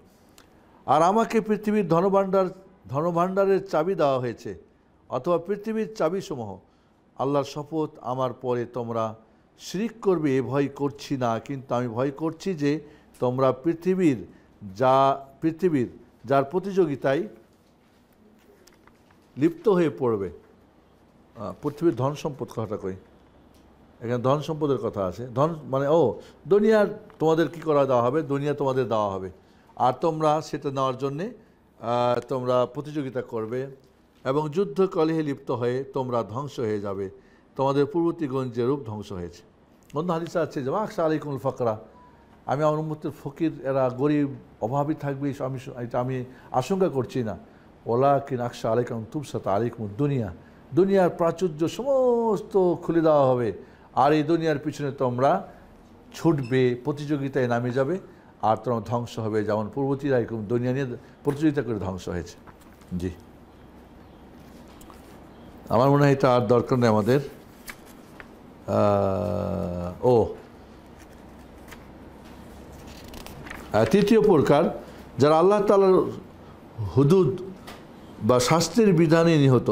আর আমাকে পৃথিবীর ধনভাণ্ডারের চাবি দেওয়া হয়েছে, অথবা পৃথিবীর চাবিসমূহ। আল্লাহর শপথ, আমার পরে তোমরা শিরক করবে এ ভয় করছি না, কিন্তু আমি ভয় করছি যে তোমরা পৃথিবীর যার প্রতিযোগিতায় লিপ্ত হয়ে পড়বে। পৃথিবীর ধন সম্পদ কথাটা কই, এখানে ধন সম্পদের কথা আছে। ধন মানে দুনিয়ার তোমাদের কি করা দেওয়া হবে, দুনিয়া তোমাদের দেওয়া হবে, আর তোমরা সেটা নেওয়ার জন্যে তোমরা প্রতিযোগিতা করবে এবং যুদ্ধ কলহে লিপ্ত হয়ে তোমরা ধ্বংস হয়ে যাবে, তোমাদের পূর্ববর্তীগণ যে রূপ ধ্বংস হয়েছে। অন্য হাদিসে আছে যে আকশা আলাইকুমুল ফাকরা, আমি আমার উম্মতের ফকির, এরা গরিব অভাবী থাকবে, আমি আশঙ্কা করছি না। ওয়ালাকিন আকশা আলাইকুম তুবসাত আলাইকুম দুনিয়ার প্রাচুর্য সমস্ত খুলে দেওয়া হবে, আর এই দুনিয়ার পিছনে তোমরা ছুটবে, প্রতিযোগিতায় নামে যাবে, আর তোমরা ধ্বংস হবে, যেমন পূর্ববর্তীরা এরকম দুনিয়া নিয়ে প্রতিযোগিতা করে ধ্বংস হয়েছে। জি, আমার মনে হয় এটা আর দরকার নেই আমাদের। তৃতীয় প্রকার, যারা আল্লাহ তাআলার হুদুদ বা শাস্তির বিধানে নিহত।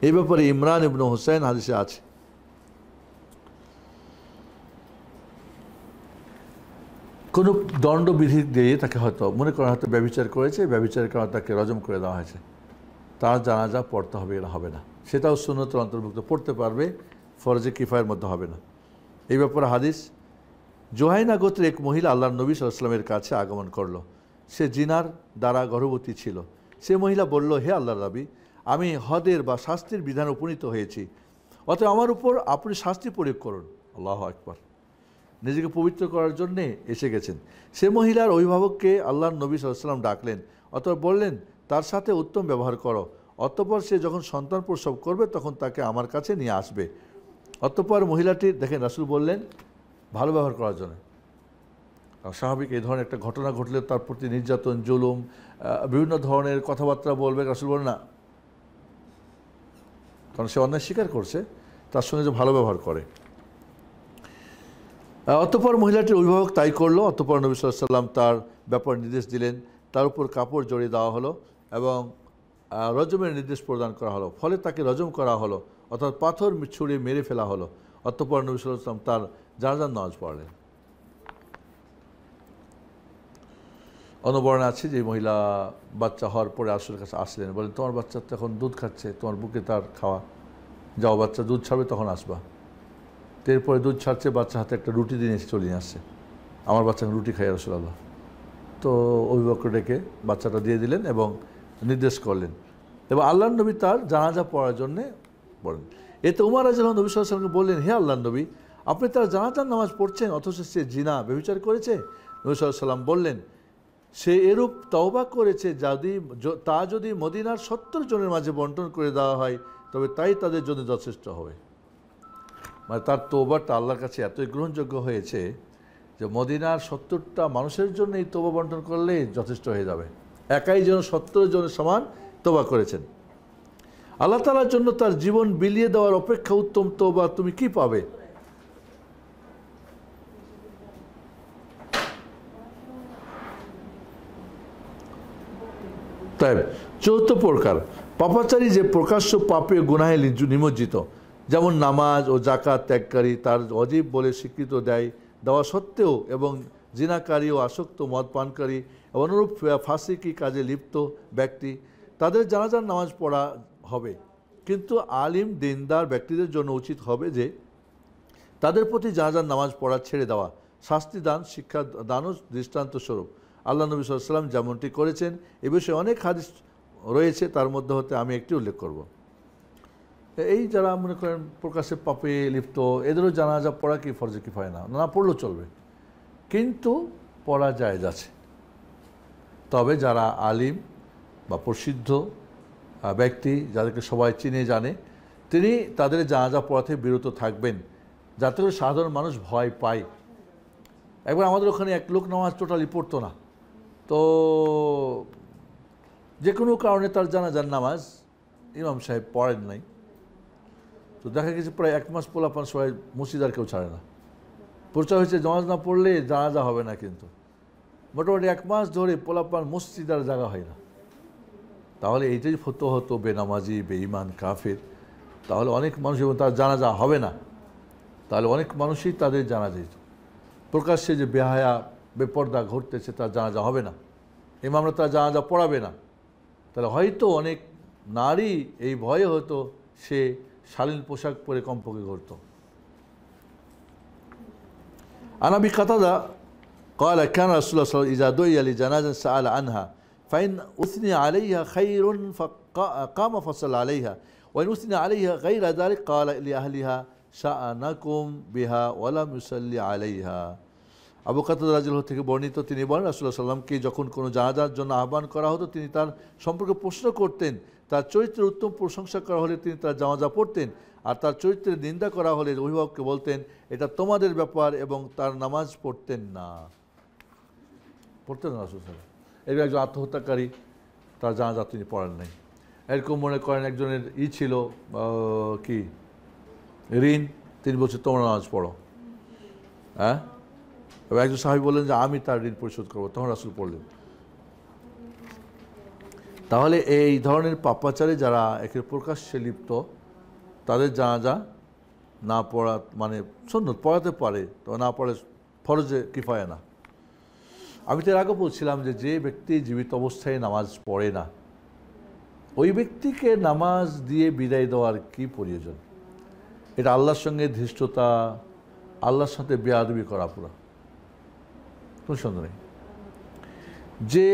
এই ব্যাপারে ইমরান ইবনে হুসাইন হাদিসে আছে। কোনো দণ্ডবিধি দিয়ে তাকে হয়তো মনে করা হয়তো ব্যভিচার করেছে, ব্যভিচারের কারণে তাকে রজম করে দেওয়া হয়েছে, তার জানাজা পড়তে হবে, এটা হবে না। সেটাও সুন্নতের অন্তর্ভুক্ত, পড়তে পারবে, ফরজে কিফায়ের মধ্যে হবে না। এই ব্যাপারে হাদিস, জোহাইনা গোত্রের এক মহিলা আল্লাহর নবী সাল্লাল্লাহু আলাইহি ওয়াসাল্লামের কাছে আগমন করলো। সে জিনার দ্বারা গর্ভবতী ছিল। সে মহিলা বলল, হে আল্লাহর নবী, আমি হদের বা শাস্তির বিধান উপনীত হয়েছি, অতএব আমার উপর আপনি শাস্তি প্রয়োগ করুন। আল্লাহু আকবার, নিজেকে পবিত্র করার জন্যে এসে গেছেন। সে মহিলার অভিভাবককে আল্লাহর নবী সাল্লাল্লাহু আলাইহি ওয়াসাল্লাম ডাকলেন, অতঃপর বললেন, তার সাথে উত্তম ব্যবহার করো, অতঃপর সে যখন সন্তান প্রসব করবে তখন তাকে আমার কাছে নিয়ে আসবে। অতঃপর মহিলাটি, দেখেন রাসূল বললেন ভালো ব্যবহার করার জন্য। স্বাভাবিক এই ধরনের একটা ঘটনা ঘটলে তার প্রতি নির্যাতন, জুলুম, বিভিন্ন ধরনের কথাবার্তা বলবে, রাসূল বলেন না, কারণ সে অন্যায় স্বীকার করছে, তার সঙ্গে যে ভালো ব্যবহার করে। অতঃপর মহিলাটির অভিভাবক তাই করলো। অতঃপর নবী সাল্লাল্লাহু আলাইহি ওয়াসাল্লাম তার ব্যাপারে নির্দেশ দিলেন, তার উপর কাপড় জড়িয়ে দেওয়া হলো এবং রজমের নির্দেশ প্রদান করা হলো। ফলে তাকে রজম করা হলো, অর্থাৎ পাথর ছুঁড়ে মেরে ফেলা হলো। অতঃপর নবী সাল্লাল্লাহু আলাইহি ওয়াসাল্লাম তার জানাজার নামাজ পড়লেন। অনবরণ আছে যে মহিলা বাচ্চা হওয়ার পরে রাসূলের কাছে আসলেন, বলেন, তোমার বাচ্চা তো এখন দুধ খাচ্ছে, তোমার বুকে তার খাওয়া, যাও বাচ্চা দুধ ছাড়বে তখন আসবা। এরপরে দুধ ছাড়ছে, বাচ্চা হাতে একটা রুটি দিয়ে এসে চলে আসছে, আমার বাচ্চা রুটি খাই রাসূলুল্লাহ। তো অভিভাবককে ডেকে বাচ্চাটা দিয়ে দিলেন এবং নির্দেশ করলেন, এবং আল্লাহর নবী তার জানাজা পড়ার জন্যে বলেন। এতে উমর রাদিয়াল্লাহু আনহু নবী সাল্লাল্লাহু আলাইহি ওয়াসাল্লামকে বললেন, হে আল্লাহর নবী, আপনি তার জানাজার নামাজ পড়ছেন, অথচ সে জিনা ব্যভিচার করেছে। নবী সাল্লাল্লাহু আলাইহি ওয়াসাল্লাম বললেন, সে এরূপ তওবা করেছে, যদি মদিনার 70 জনের মাঝে বন্টন করে দেওয়া হয় তবে তাই তাদের জন্য যথেষ্ট হবে। মানে তার তওবাটা আল্লাহর কাছে এতই গ্রহণযোগ্য হয়েছে যে মদিনার 70টা মানুষের জন্য এই তওবা বন্টন করলেই যথেষ্ট হয়ে যাবে। একাই যেন 70 জনের সমান তওবা করেছেন। আল্লাহ তাআলার জন্য তার জীবন বিলিয়ে দেওয়ার অপেক্ষা উত্তম তওবা তুমি কি পাবে? তাই চতুর্থ প্রকার, পাপাচারী যে প্রকাশ্য পাপে গুনাহে নিমজ্জিত, যেমন নামাজ ও যাকাত ত্যাগকারী, তার ওয়াজিব বলে স্বীকৃত দেওয়া সত্ত্বেও, এবং জিনাকারী ও আসক্ত মদ পানকারী এবং অনুরূপ ফাসিকি কাজে লিপ্ত ব্যক্তি, তাদের জানাজার নামাজ পড়া হবে। কিন্তু আলিম দিনদার ব্যক্তিদের জন্য উচিত হবে যে তাদের প্রতি জানাজার নামাজ পড়া ছেড়ে দেওয়া, শাস্তি দান, শিক্ষা দানও দৃষ্টান্ত স্বরূপ। আল্লাহ নবী সাল্লাল্লাহু আলাইহি ওয়াসাল্লাম যেমনটি করেছেন। এ বিষয়ে অনেক হাদিস রয়েছে, তার মধ্যে হতে আমি একটি উল্লেখ করব। এই যারা মনে করেন প্রকাশ্যে পাপে লিপ্ত, এদেরও জানাজা পড়া কি ফরজে কিফায়া না, না পড়লেও চলবে, কিন্তু পড়া জায়েজ আছে। তবে যারা আলিম বা প্রসিদ্ধ ব্যক্তি, যাদেরকে সবাই চিনে জানে, তিনি তাদের জানাজা পড়াতে বিরত থাকবেন, যাতে করে সাধারণ মানুষ ভয় পায়। একবার আমাদের ওখানে এক লোক নামাজ টোটালি পড়তো না, তো যে কোনো কারণে তার জানাজার নামাজ ইমাম সাহেব পড়েন নাই। তো দেখা গেছে প্রায় 1 মাস পোলাপান সবাই মসজিদ আর কেউ ছাড়ে না। প্রচার হয়েছে নামাজ না পড়লে জানাজা হবে না, কিন্তু মোটামুটি 1 মাস ধরে পোলাপান মসজিদ আর জায়গা হয় না। তাহলে এইটাই ফতো হতো বেনামাজি, বেঈমান, কাফের, তাহলে অনেক মানুষ এবং তার জানাজা হবে না, তাহলে অনেক মানুষই তাদের জানাজা যেত। প্রকাশ্যে যে বেহায়া বেপর্দা ঘটতেছে তার জানাজা হবে না, ইমামরা তার জানাজা পড়াবে না, তাহলে হয়তো অনেক নারী এই ভয়ে হতো সে শালীন পোশাক পরে কমপক্ষে ঘটত। আনাবি কাতাদা قال كان رسول الله صلى الله عليه وسلم إذا دعي لجنازة سأل عنها فإن أثني عليها خير فقام فصلى عليها وإن أثني عليها غير ذلك قال لأهلها شأنكم بها ولم يصلي عليها। আবু কাতাদা রাদিয়াল্লাহু থেকে বর্ণিত, তিনি বলেন রাসূলুল্লাহ সাল্লাল্লাহু আলাইহি ওয়াসাল্লামকে যখন কোনো জানাজার জন্য আহ্বান করা হতো, তিনি তার সম্পর্কে প্রশ্ন করতেন। তার চরিত্রের উত্তম প্রশংসা করা হলে তিনি তার জানাজা পড়তেন, আর তার চরিত্রের নিন্দা করা হলে অভিভাবককে বলতেন এটা তোমাদের ব্যাপার, এবং তার নামাজ পড়তেন না। এরকম একজন আত্মহত্যাকারী, তার জানাজা তিনি পড়েন নাই। এরকম মনে করেন একজনের ছিল কি ঋণ, তিনি বলছেন তোমরা নামাজ পড়ো, হ্যাঁ, এবং একজন সাহাবী বললেন যে আমি তার ঋণ পরিশোধ করবো, তখন রাসূল পড়লেন। তাহলে এই ধরনের পাপাচারে যারা একে প্রকাশ্যে লিপ্ত, তাদের জানাজা না পড়া মানে সুন্নত, পড়াতে পারে, তো না পড়ে ফরজে কিফায়া না। আমি তো এর আগে বলছিলাম যে যে ব্যক্তি জীবিত অবস্থায় নামাজ পড়ে না, ওই ব্যক্তিকে নামাজ দিয়ে বিদায় দেওয়ার কি প্রয়োজন? এটা আল্লাহর সঙ্গে ধৃষ্টতা, আল্লাহর সাথে বেয়াদবি করা পুরা, কোনো সন্দেহ নেই। যে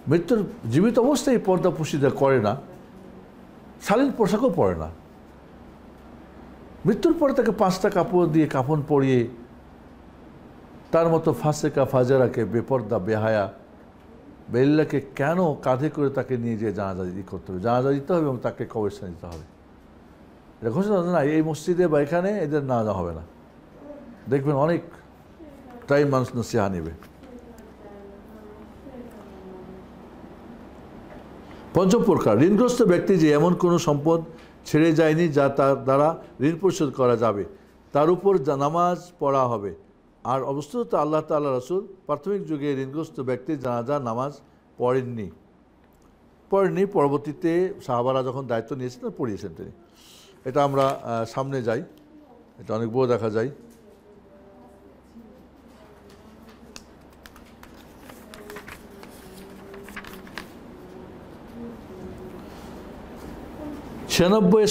মৃত্যুর জীবিত অবস্থায় পর্দা পুশিদা করে না, শালীন পোশাকও পরে না, মৃত্যুর পরে তাকে 5টা কাপড় দিয়ে কাফন পরিয়ে তার মতো ফাসেকা ফাজারাকে, বেপর্দা বেহায়া বেল্লাকে কেন কাঁধে করে তাকে নিয়ে যেয়ে জানাজা করতে হবে? জানাজা দিতে হবে এবং তাকে কবরস্থানে দিতে হবে। এটা ঘোষণা না এই মসজিদে বা এখানে এদের জানাজা হবে না, দেখবেন অনেক টাইম মানুষ নসিহা নেবে। পঞ্চম প্রকার, ঋণগ্রস্ত ব্যক্তি যে এমন কোনো সম্পদ ছেড়ে যায়নি যা তার দ্বারা ঋণ পরিশোধ করা যাবে, তার উপর নামাজ পড়া হবে। আর অবস্থিত আল্লাহ তাআলা রাসূল প্রাথমিক যুগে ঋণগ্রস্ত ব্যক্তির জানাজা নামাজ পড়েননি, পরবর্তীতে সাহাবারা যখন দায়িত্ব নিয়েছেন পড়িয়েছেন তিনি। এটা আমরা সামনে যাই, এটা অনেক বড় দেখা যায়।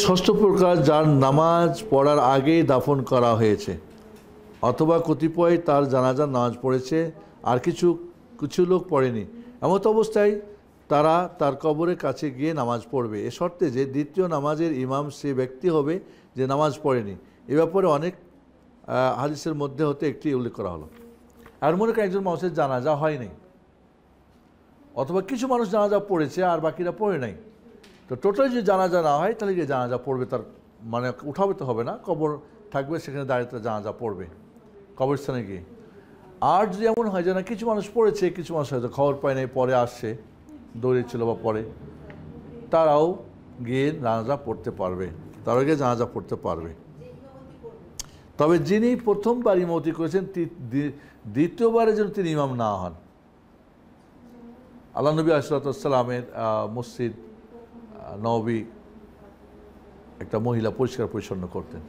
ষষ্ঠ প্রকার, যার নামাজ পড়ার আগেই দাফন করা হয়েছে, অথবা কতিপয় তার জানাজার নামাজ পড়েছে আর কিছু লোক পড়েনি, এমত অবস্থায় তারা তার কবরের কাছে গিয়ে নামাজ পড়বে, এ শর্তে যে দ্বিতীয় নামাজের ইমাম সে ব্যক্তি হবে যে নামাজ পড়েনি। এ ব্যাপারে অনেক হাদিসের মধ্যে হতে একটি উল্লেখ করা হলো। আর মনে করেন একজন মানুষের জানাজা হয়নি, অথবা কিছু মানুষ জানাজা পড়েছে আর বাকিরা পড়ে নাই, তো টোটাল যদি জানাজা না হয় তাহলে যে জানাজা পড়বে তার মানে উঠাবে তো হবে না, কবর থাকবে, সেখানে দাঁড়িয়ে তার জানাজা পড়বে কবরস্থানে গিয়ে। আর যদি এমন হয় যে না কিছু মানুষ পড়েছে, কিছু মানুষ হয়তো খবর পায় নাই, পরে আসছে, দৌড়েছিল বা পরে, তারাও গিয়ে জানাজা পড়তে পারবে, তারাও গিয়ে জানাজা পড়তে পারবে। তবে যিনি প্রথমবার ইমামতি করেছেন, দ্বিতীয়বারের জন্য তিনি ইমাম না হন। আল্লাহ নবী আলাইহিস সালামের মসজিদ নববী একটা মহিলা পরিষ্কার পরিচ্ছন্ন করতেন,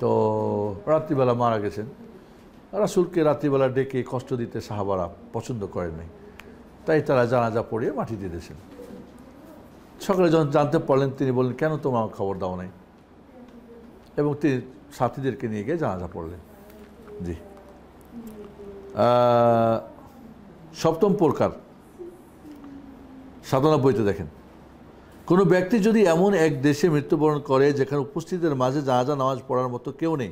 তো রাত্রিবেলা মারা গেছেন, রাসূলকে রাত্রিবেলা ডেকে কষ্ট দিতে সাহাবারা পছন্দ করেন নাই, তাই তারা জানাজা পড়িয়ে মাটি দিয়ে দিয়েছেন। সকালে যখন জানতে পারলেন তিনি বললেন কেন তোমরা আমার খবর দাও নাই, এবং তিনি সাথীদেরকে নিয়ে গিয়ে জানাজা পড়লেন। জি, সপ্তম প্রকার 97-তে দেখেন, কোনো ব্যক্তি যদি এমন এক দেশে মৃত্যুবরণ করে যেখানে উপস্থিতদের মাঝে জানাজা নামাজ পড়ার মতো কেউ নেই,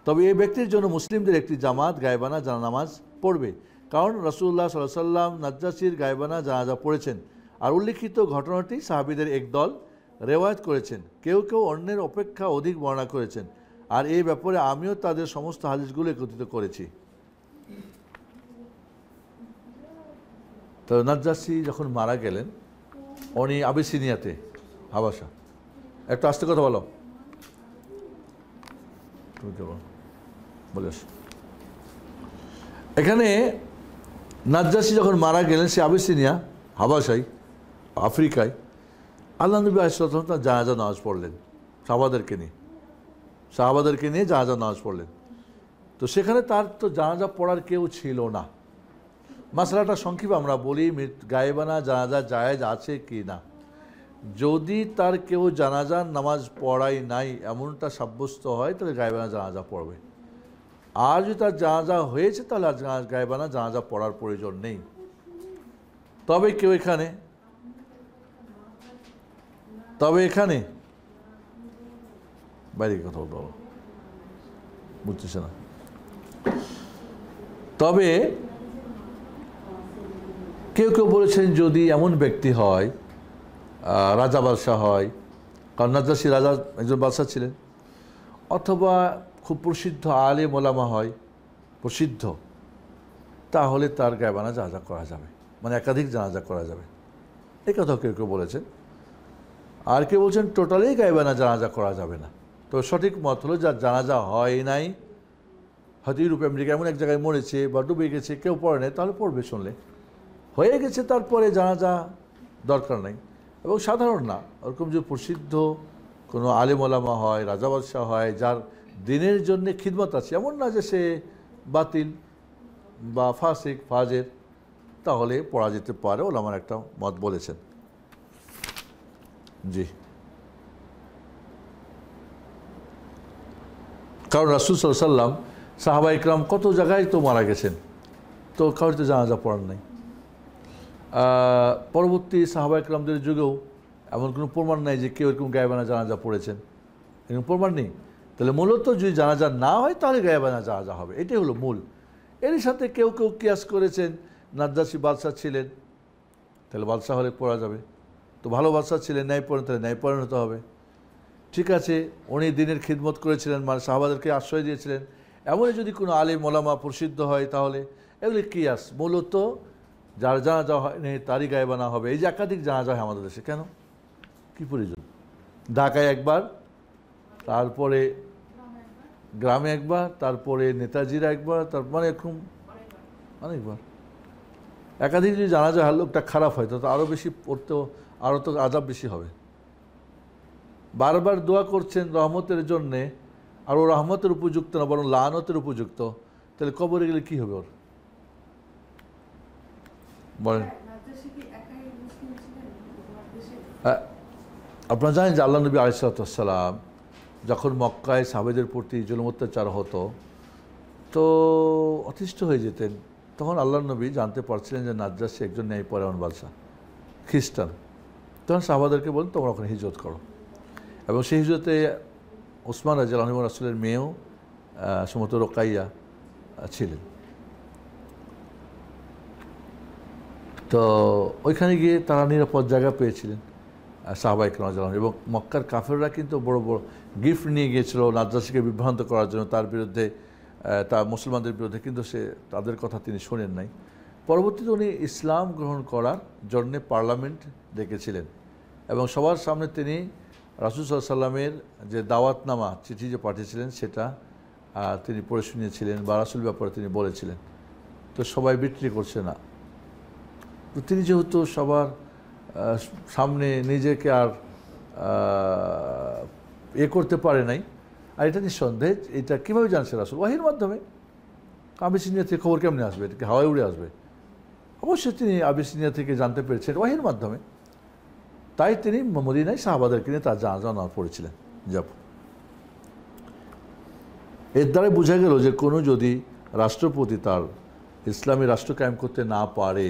তবে এই ব্যক্তির জন্য মুসলিমদের একটি জামাত গায়বানা নামাজ পড়বে, কারণ রাসূলুল্লাহ সাল্লাল্লাহু আলাইহি ওয়াসাল্লাম নাজ্জাশীর গায়বানা জানাজা পড়েছেন। আর উল্লিখিত ঘটনাটি সাহাবীদের একদল রেওয়ায়াত করেছেন, কেউ কেউ অন্যের অপেক্ষা অধিক বর্ণনা করেছেন, আর এই ব্যাপারে আমিও তাদের সমস্ত হাদিসগুলো একত্রিত করেছি। তো নাজ্জাশী যখন মারা গেলেন, উনি আবিসিনিয়াতে, হাবাসা। একটু আস্তে কথা বলো, বলে এখানে নাজ্জাশী যখন মারা গেলেন, সে আবিসিনিয়া, হাবাসাই, আফ্রিকায়। আল্লাহ নবী আলাইহিস সালাম তার জানাজা নামাজ পড়লেন সাহাবাদেরকে নিয়ে জানাজা নামাজ পড়লেন। তো সেখানে তার তো জানাজা পড়ার কেউ ছিল না। মাসলাটা সংক্ষেপে আমরা বলি, গায়েবানা জানাজা জায়েজ আছে কি না। যদি তার কেউ জানাজার নামাজ পড়াই নাই এমনটা সাব্যস্ত হয়, তাহলে গায়েবানা জানাজা পড়বে। আর যদি তার জানাজা হয়েছে, তাহলে গায়েবানা জানাজা পড়ার প্রয়োজন নেই। তবে এখানে বাইরে কথা বলতে বুঝতেছে না। তবে কেউ কেউ বলেছেন, যদি এমন ব্যক্তি হয়, রাজা বাদশাহ হয়, কারণ নাজ্জাশী রাজা একজন বাদশাহ ছিলেন, অথবা খুব প্রসিদ্ধ আলেম ওলামা হয়, প্রসিদ্ধ, তাহলে তার গায়বানা জানাজা করা যাবে, মানে একাধিক জানাজা করা যাবে, এই কথাও কেউ কেউ বলেছেন। আর কেউ বলছেন টোটালি গায়বানা জানাজা করা যাবে না। তো সঠিক মত হলো, যার জানাজা হয় নাই, হয়তো ইউরোপ আমেরিকা এমন এক জায়গায় মরেছে বা ডুবে গেছে, কেউ পড়ে নাই, তাহলে পড়বে। শুনলে হয়ে গেছে, তারপরে জানাজা দরকার নাই। এবং সাধারণ না, ওরকম যে প্রসিদ্ধ কোনো আলেম ওলামা হয়, রাজা বাদশাহ হয়, যার দিনের জন্য খিদমত আছে, এমন না যে সে বাতিল বা ফাসিক ফাজের, তাহলে পড়া যেতে পারে, ওলামার একটা মত বলেছেন। জি, কারণ রাসূল সাল্লাল্লাহু আলাইহি ওয়াসাল্লাম, সাহাবা ইকরাম কত জায়গায় তো মারা গেছেন, তো কারোর তো জানাজা পড়ার নাই। পরবর্তী সাহাবা ইকরামদের যুগেও এমন কোনো প্রমাণ নাই যে কেউ এরকম গায়বানা জানাজা পড়েছেন, এরকম প্রমাণ নেই। তাহলে মূলত যদি জানাজা না হয়, তাহলে গায়বানা জানাজা হবে, এটাই হলো মূল। এর সাথে কেউ কেউ কিয়াস করেছেন, নাজ্জাশী বাদশাহ ছিলেন, তাহলে বাদশাহ হলে পড়া যাবে। তো ভালো বাদশাহ ছিলেন, ন্যায় পড়েন, তাহলে ন্যায় পড়েন হতে হবে। ঠিক আছে, উনি দিনের খিদমত করেছিলেন, মানে সাহাবাদেরকে আশ্রয় দিয়েছিলেন, এমনই যদি কোনো আলিম ওলামা প্রসিদ্ধ হয়, তাহলে এগুলি কিয়াস। মূলত যার জানাজা হয়নি তারই গায়বানা হবে। এই যে একাধিক জানাজা হয় আমাদের দেশে, কেন, কী প্রয়োজন? ঢাকায় একবার, তারপরে গ্রামে একবার, তারপরে নেতাজিরা একবার, তার মানে এরকম অনেকবার। একাধিক যদি জানাজা হয়, লোকটা খারাপ হয়, তো আরও বেশি পড়তেও আরও তো আযাব বেশি হবে। বারবার দোয়া করছেন রহমতের জন্যে, আর ও রহমতের উপযুক্ত না, বরং লানতের উপযুক্ত, তাহলে কবরে গেলে কী হবে ওর বলেন? আপনারা জানেন যে আল্লাহ নবী আলাইহিস সালাম যখন মক্কায় সাহাবাদের প্রতি জুলুম অত্যাচার হতো, তো অতিষ্ঠ হয়ে যেতেন। তখন আল্লাহ নবী জানতে পারছিলেন যে নাজ্জাশী একজন ন্যায়পরায়ণ বাদশাহ, খ্রিস্টান। তখন সাহাবাদেরকে বলেন, তোমরা ওখানে হিজরত করো। এবং সেই হিজরতে ওসমান রাদিয়াল্লাহু আনহু রাসূলের মেয়েও সম্ভবত রোকাইয়া ছিলেন। তো ওইখানে গিয়ে তারা নিরাপদ জায়গা পেয়েছিলেন সাহাবা ইকরাম রাদিয়াল্লাহু আনহুম। এবং মক্কার কাফেররা কিন্তু বড় বড় গিফট নিয়ে গিয়েছিল নাজ্জাশীকে বিভ্রান্ত করার জন্য, তার বিরুদ্ধে, তার মুসলমানদের বিরুদ্ধে, কিন্তু সে তাদের কথা তিনি শোনেন নাই। পরবর্তীতে উনি ইসলাম গ্রহণ করার জন্যে পার্লামেন্ট ডেকেছিলেন এবং সবার সামনে তিনি রাসূল সাল্লাল্লাহু আলাইহি সাল্লামের যে দাওয়াতনামা চিঠি যে পাঠিয়েছিলেন, সেটা তিনি পড়ে শুনিয়েছিলেন বা রাসূল ব্যাপারে তিনি বলেছিলেন। তো সবাই বিক্রি করছে না। তো তিনি যেহেতু সবার সামনে নিজেকে আর করতে পারে নাই, আর এটা নিঃসন্দেহে, এটা কীভাবে জানছে রাসূল? ওয়াহির মাধ্যমে। আবিসিনিয়া থেকে খবর কেমনে আসবে? এটা কি হাওয়ায় উড়ে আসবে? অবশ্যই তিনি আবিসিনিয়া থেকে জানতে পেরেছেন ওয়াহির মাধ্যমে। তাই তিনি মদিনায় সাহাবাদেরকে নিয়ে তার জানাজা নামাজ পড়েছিলেন। এর দ্বারাই বোঝা গেল যে কোনো যদি রাষ্ট্রপতি তার ইসলামী রাষ্ট্র কায়েম করতে না পারে,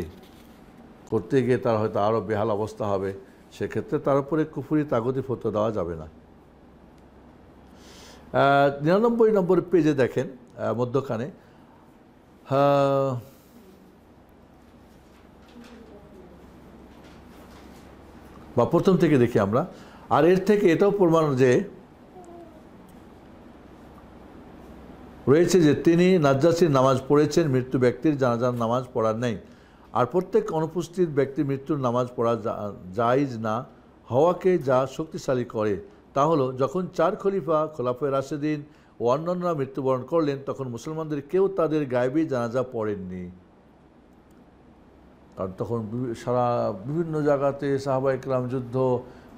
করতে গিয়ে তার হয়তো আরও বেহাল অবস্থা হবে, সেক্ষেত্রে তার উপরে কুফরি তাগুতি ফতোয়া দেওয়া যাবে না। 99 নম্বর পেজে দেখেন মধ্যখানে বা প্রথম থেকে দেখি আমরা। আর এর থেকে এটাও প্রমাণ যে রয়েছে যে তিনি নাজ্জাসীর নামাজ পড়েছেন, মৃত্যু ব্যক্তির জানাজার নামাজ পড়ার নেই। আর প্রত্যেক অনুপস্থিত ব্যক্তির মৃত্যুর নামাজ পড়া জায়েজ না হওয়াকে যা শক্তিশালী করে তা হলো, যখন 4 খলিফা খোলাফায়ে রাশেদিন ও অন্যান্যরা মৃত্যুবরণ করলেন তখন মুসলমানদের কেউ তাদের গায়েবী জানাজা পড়েননি। কারণ তখন সারা বিভিন্ন জায়গাতে সাহাবা ইকরাম যুদ্ধ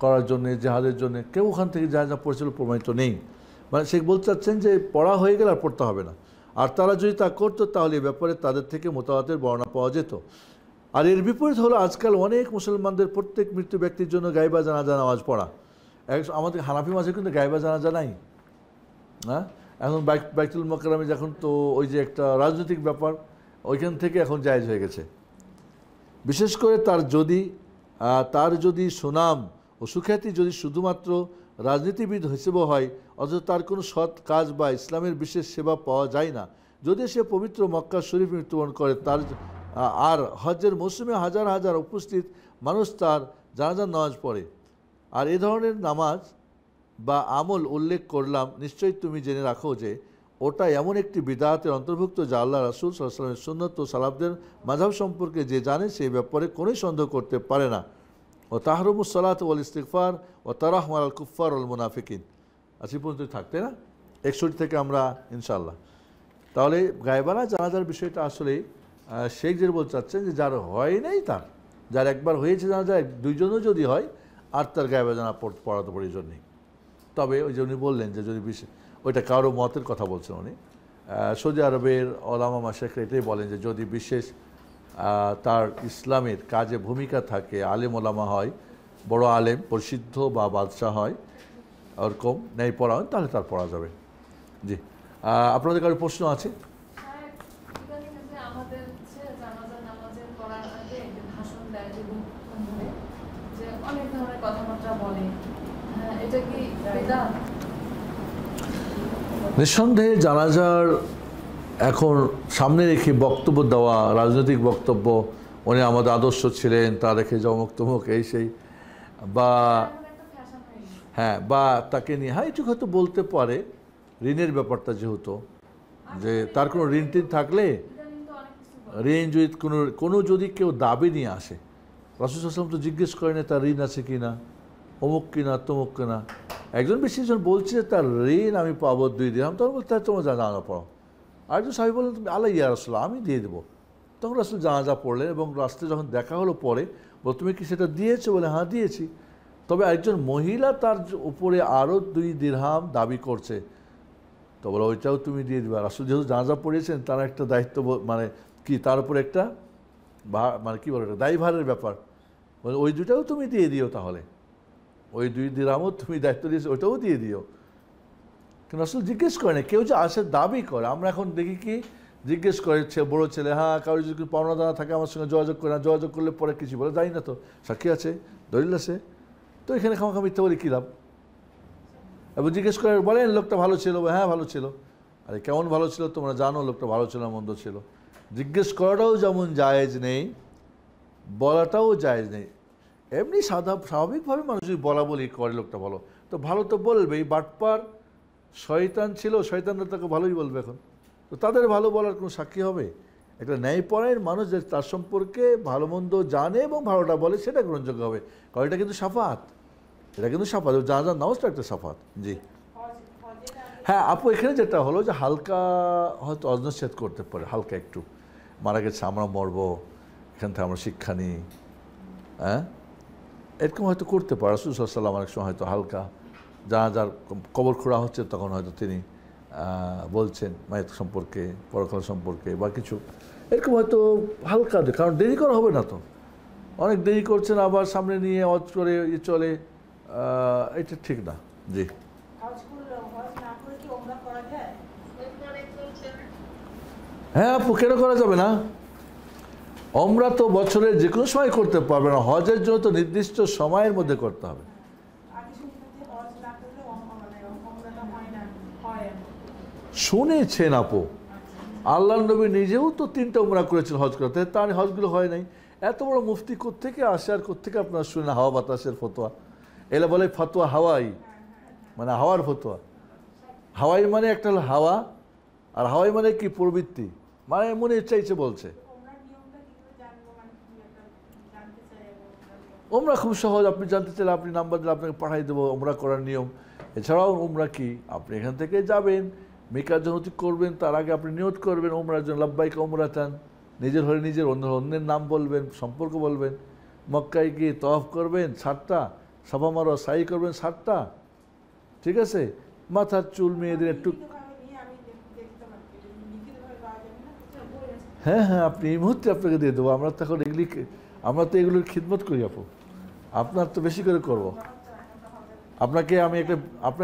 করার জন্যে, জেহাদের জন্য কেউ ওখান থেকে জানাজা পড়েছিল প্রমাণিত নেই। মানে সে বলতে চাচ্ছেন যে পড়া হয়ে গেলে আর পড়তে হবে না। আর তারা যদি তা করতো তাহলে এ ব্যাপারে তাদের থেকে মুতাওয়াতির বর্ণনা পাওয়া যেত। আর এর বিপরীত হলো আজকাল অনেক মুসলমানদের প্রত্যেক মৃত্যু ব্যক্তির জন্য গায়েবা জানাজা নামাজ পড়া। আমাদের হানাফি মাঝে কিন্তু গায়েবা জানাজা নাই। হ্যাঁ, এখন বাইতুল মোকাররমে যখন তো ওই যে একটা রাজনৈতিক ব্যাপার, ওইখান থেকে এখন জায়েজ হয়ে গেছে। বিশেষ করে তার যদি সুনাম ও সুখ্যাতি যদি শুধুমাত্র রাজনীতিবিদ হিসেবে হয়, অথচ তার কোনো সৎ কাজ বা ইসলামের বিশেষ সেবা পাওয়া যায় না। যদি সে পবিত্র মক্কা শরীফ মৃত্যুবরণ করে তার আর হজ্জের মৌসুমে হাজার হাজার উপস্থিত মানুষ তার জানাজার নামাজ পড়ে, আর এ ধরনের নামাজ বা আমল উল্লেখ করলাম, নিশ্চয়ই তুমি জেনে রাখো যে ওটা এমন একটি বিদআতের অন্তর্ভুক্ত যা আল্লাহ রাসূল সাল্লাল্লাহু আলাইহি ওয়াসাল্লামের সুন্নাত ও সালাফদের মাযহাব সম্পর্কে যে জানে সেই ব্যাপারে কোনোই সন্দেহ করতে পারে না। ও তাহরুমুস সালাত ওয়াল ইস্তিগফার ও তারাহম আলাল কুফফার ওয়াল মুনাফিকিন। আজকে পর্যন্ত থাকতে না 61 থেকে আমরা ইনশাআল্লাহ। তাহলে গায়েবানা জানাজার বিষয়টা আসলে শেখ যে বলতে চাচ্ছেন যে যার হয় নাই, যার একবার হয়েছে জানাজা, দুইজনও যদি হয় আর তার গায়েবা জানা পড়াতে প্রয়োজন নেই। তবে ওই যে উনি বললেন যে যদি ওইটা কারো মতের কথা বলছেন উনি, সৌদি আরবের ওলামা মাশায়েখরা এটাই বলেন যে যদি বিশেষ তার ইসলামের কাজে ভূমিকা থাকে, আলেম ওলামা হয়, বড় আলেম প্রসিদ্ধ বা বাদশাহ হয়, ওরকম ন্যায় পড়া হয়, তাহলে তার পড়া যাবে। জি, আপনাদের কারো প্রশ্ন আছে? নিঃসন্দেহে জানাজার এখন সামনে রেখে বক্তব্য দেওয়া, রাজনৈতিক বক্তব্য, উনি আমাদের আদর্শ ছিলেন, তা রেখে জমক তমক এই সেই, বা হ্যাঁ, বা তাকে নিয়ে এটুকু হয়তো বলতে পারে। ঋণের ব্যাপারটা যেহেতু, যে তার কোনো ঋণ টিন থাকলে, ঋণ যদি কোনো যদি কেউ দাবি নিয়ে আসে, রাসূল সাল্লাল্লাহু আলাইহি ওয়াসাল্লাম তো জিজ্ঞেস করেন তার ঋণ আছে কিনা, অমুক কিনা তমুক কিনা। একজন বিশেষজন বলছে তার ঋণ আমি পাবো 2 দিরহাম, তখন বলতে তোমার জানাজা পড়ো। আরেকজন সাহেব বললেন তুমি আল্লাহ ইয়া রাসূলুল্লাহ আমি দিয়ে দেবো। তখন রাসূল জানাজা পড়লেন এবং রাস্তায় যখন দেখা হলো পরে, বল তুমি কি সেটা দিয়েছো? বলে হ্যাঁ দিয়েছি। তবে একজন মহিলা তার উপরে আরও 2 দিরহাম দাবি করছে, তো বলে ওইটাও তুমি দিয়ে দেবে। রাসূল যেহেতু জানাজা পড়িয়েছেন, তার একটা দায়িত্ব, মানে কি তার উপরে একটা মানে কি বলে দায়ভারের ব্যাপার, বলে ওই দুটাও তুমি দিয়ে দিও, তাহলে ওই 2 দিরহামও তুমি দায়িত্ব দিয়েছো, ওইটাও দিয়ে দিও। কিন্তু আসলে জিজ্ঞেস করে না, কেউ যে আসে দাবি করে। আমরা এখন দেখি কি জিজ্ঞেস করে বড়ো ছেলে, হ্যাঁ কারো যদি পাওনা দানা থাকে আমার সঙ্গে যোগাযোগ করে না, যোগাযোগ করলে পরে কিছু বলে জানি না, তো সাক্ষী আছে, দলিল আছে, তো এখানে খামাখা মিথ্যা বলে কী লাভ। এবং জিজ্ঞেস করে বলেন লোকটা ভালো ছিল, হ্যাঁ ভালো ছিল। আরে কেমন ভালো ছিল তোমরা জানো, লোকটা ভালো ছিল না মন্দ ছিল। জিজ্ঞেস করাটাও যেমন জায়েজ নেই, বলাটাও জায়েজ নেই। এমনি স্বাভাবিকভাবে মানুষ যদি বলা বলি করে লোকটা ভালো, তো ভালো তো বলবেই। বাটপার শয়তান ছিল, শয়তানরা তাকে ভালোই বলবে এখন, তো তাদের ভালো বলার কোনো সাক্ষী হবে? একটা ন্যায়পরায়ণ মানুষ যে তার সম্পর্কে ভালো মন্দ জানে এবং ভালোটা বলে, সেটা গ্রহণযোগ্য হবে। কারণ এটা কিন্তু সাফাত, এটা কিন্তু সাফাত, জানাজার নামাজটা একটা সাফাত। জি হ্যাঁ আপু, এখানে যেটা হলো যে হালকা হয়তো অজনচ্ছেদ করতে পারে, হালকা একটু মারা গেছে আমরা মরবো, এখান থেকে আমরা শিক্ষা নিই, হ্যাঁ এরকম হয়তো করতে পারে। রাসূল সাল্লাল্লাহু আলাইহি ওয়াসাল্লাম অনেক সময় হয়তো হালকা যার কবর খোঁড়া হচ্ছে তখন হয়তো তিনি বলছেন মায়ের সম্পর্কে, পরকাল সম্পর্কে বা কিছু এরকম হয়তো হালকা, কারণ দেরি করা হবে না তো, অনেক দেরি করছেন আবার সামনে নিয়ে অজ করে চলে, এটা ঠিক না। জি হ্যাঁ আপু, কেন করা যাবে না? ওমরা তো বছরের যে কোনো সময় করতে পারবে না, হজের জন্য তো নির্দিষ্ট সময়ের মধ্যে করতে হবে। শুনেছেন আপু, আল্লাহ নবী নিজেও তো 3টা উমরা করেছিল হজ করতে, তার হজগুলো হয় নাই। এত বড় মুফতি কোত্থেকে আসে আর কোত্থেকে আপনারা শুনে হাওয়া বাতাসের ফতোয়া? এলা বলে ফতোয়া হাওয়াই, মানে হাওয়ার ফতোয়া। হাওয়াই মানে একটা হলো হাওয়া, আর হাওয়াই মানে কি প্রবৃত্তি, মানে মনে চাইছে বলছে। ওমরা খুব সহজ, আপনি জানতে চাইলে আপনি নাম্বার দিলে আপনাকে পাঠাই দেবো ওমরা করার নিয়ম। এছাড়াও ওমরা কি, আপনি এখান থেকে যাবেন, মিকাত যখন করবেন তার আগে আপনি নিয়ত করবেন ওমরার জন্য, লাব্বাইক ওমরাতান, নিজের হলে নিজের, অন্যের নাম বলবেন, সম্পর্ক বলবেন। মক্কায় গিয়ে তওয়াফ করবেন 7টা, সাফা মারোয়া সাই করবেন 7টা, ঠিক আছে? মাথার চুল মেয়েদের একটু, হ্যাঁ হ্যাঁ, আপনি এই মুহূর্তে আপনাকে দিয়ে দেবো। আমরা তো এখন আমরা তো এগুলোর খিদমত করি আপু, আপনার তো বেশি করে করব। আপনাকে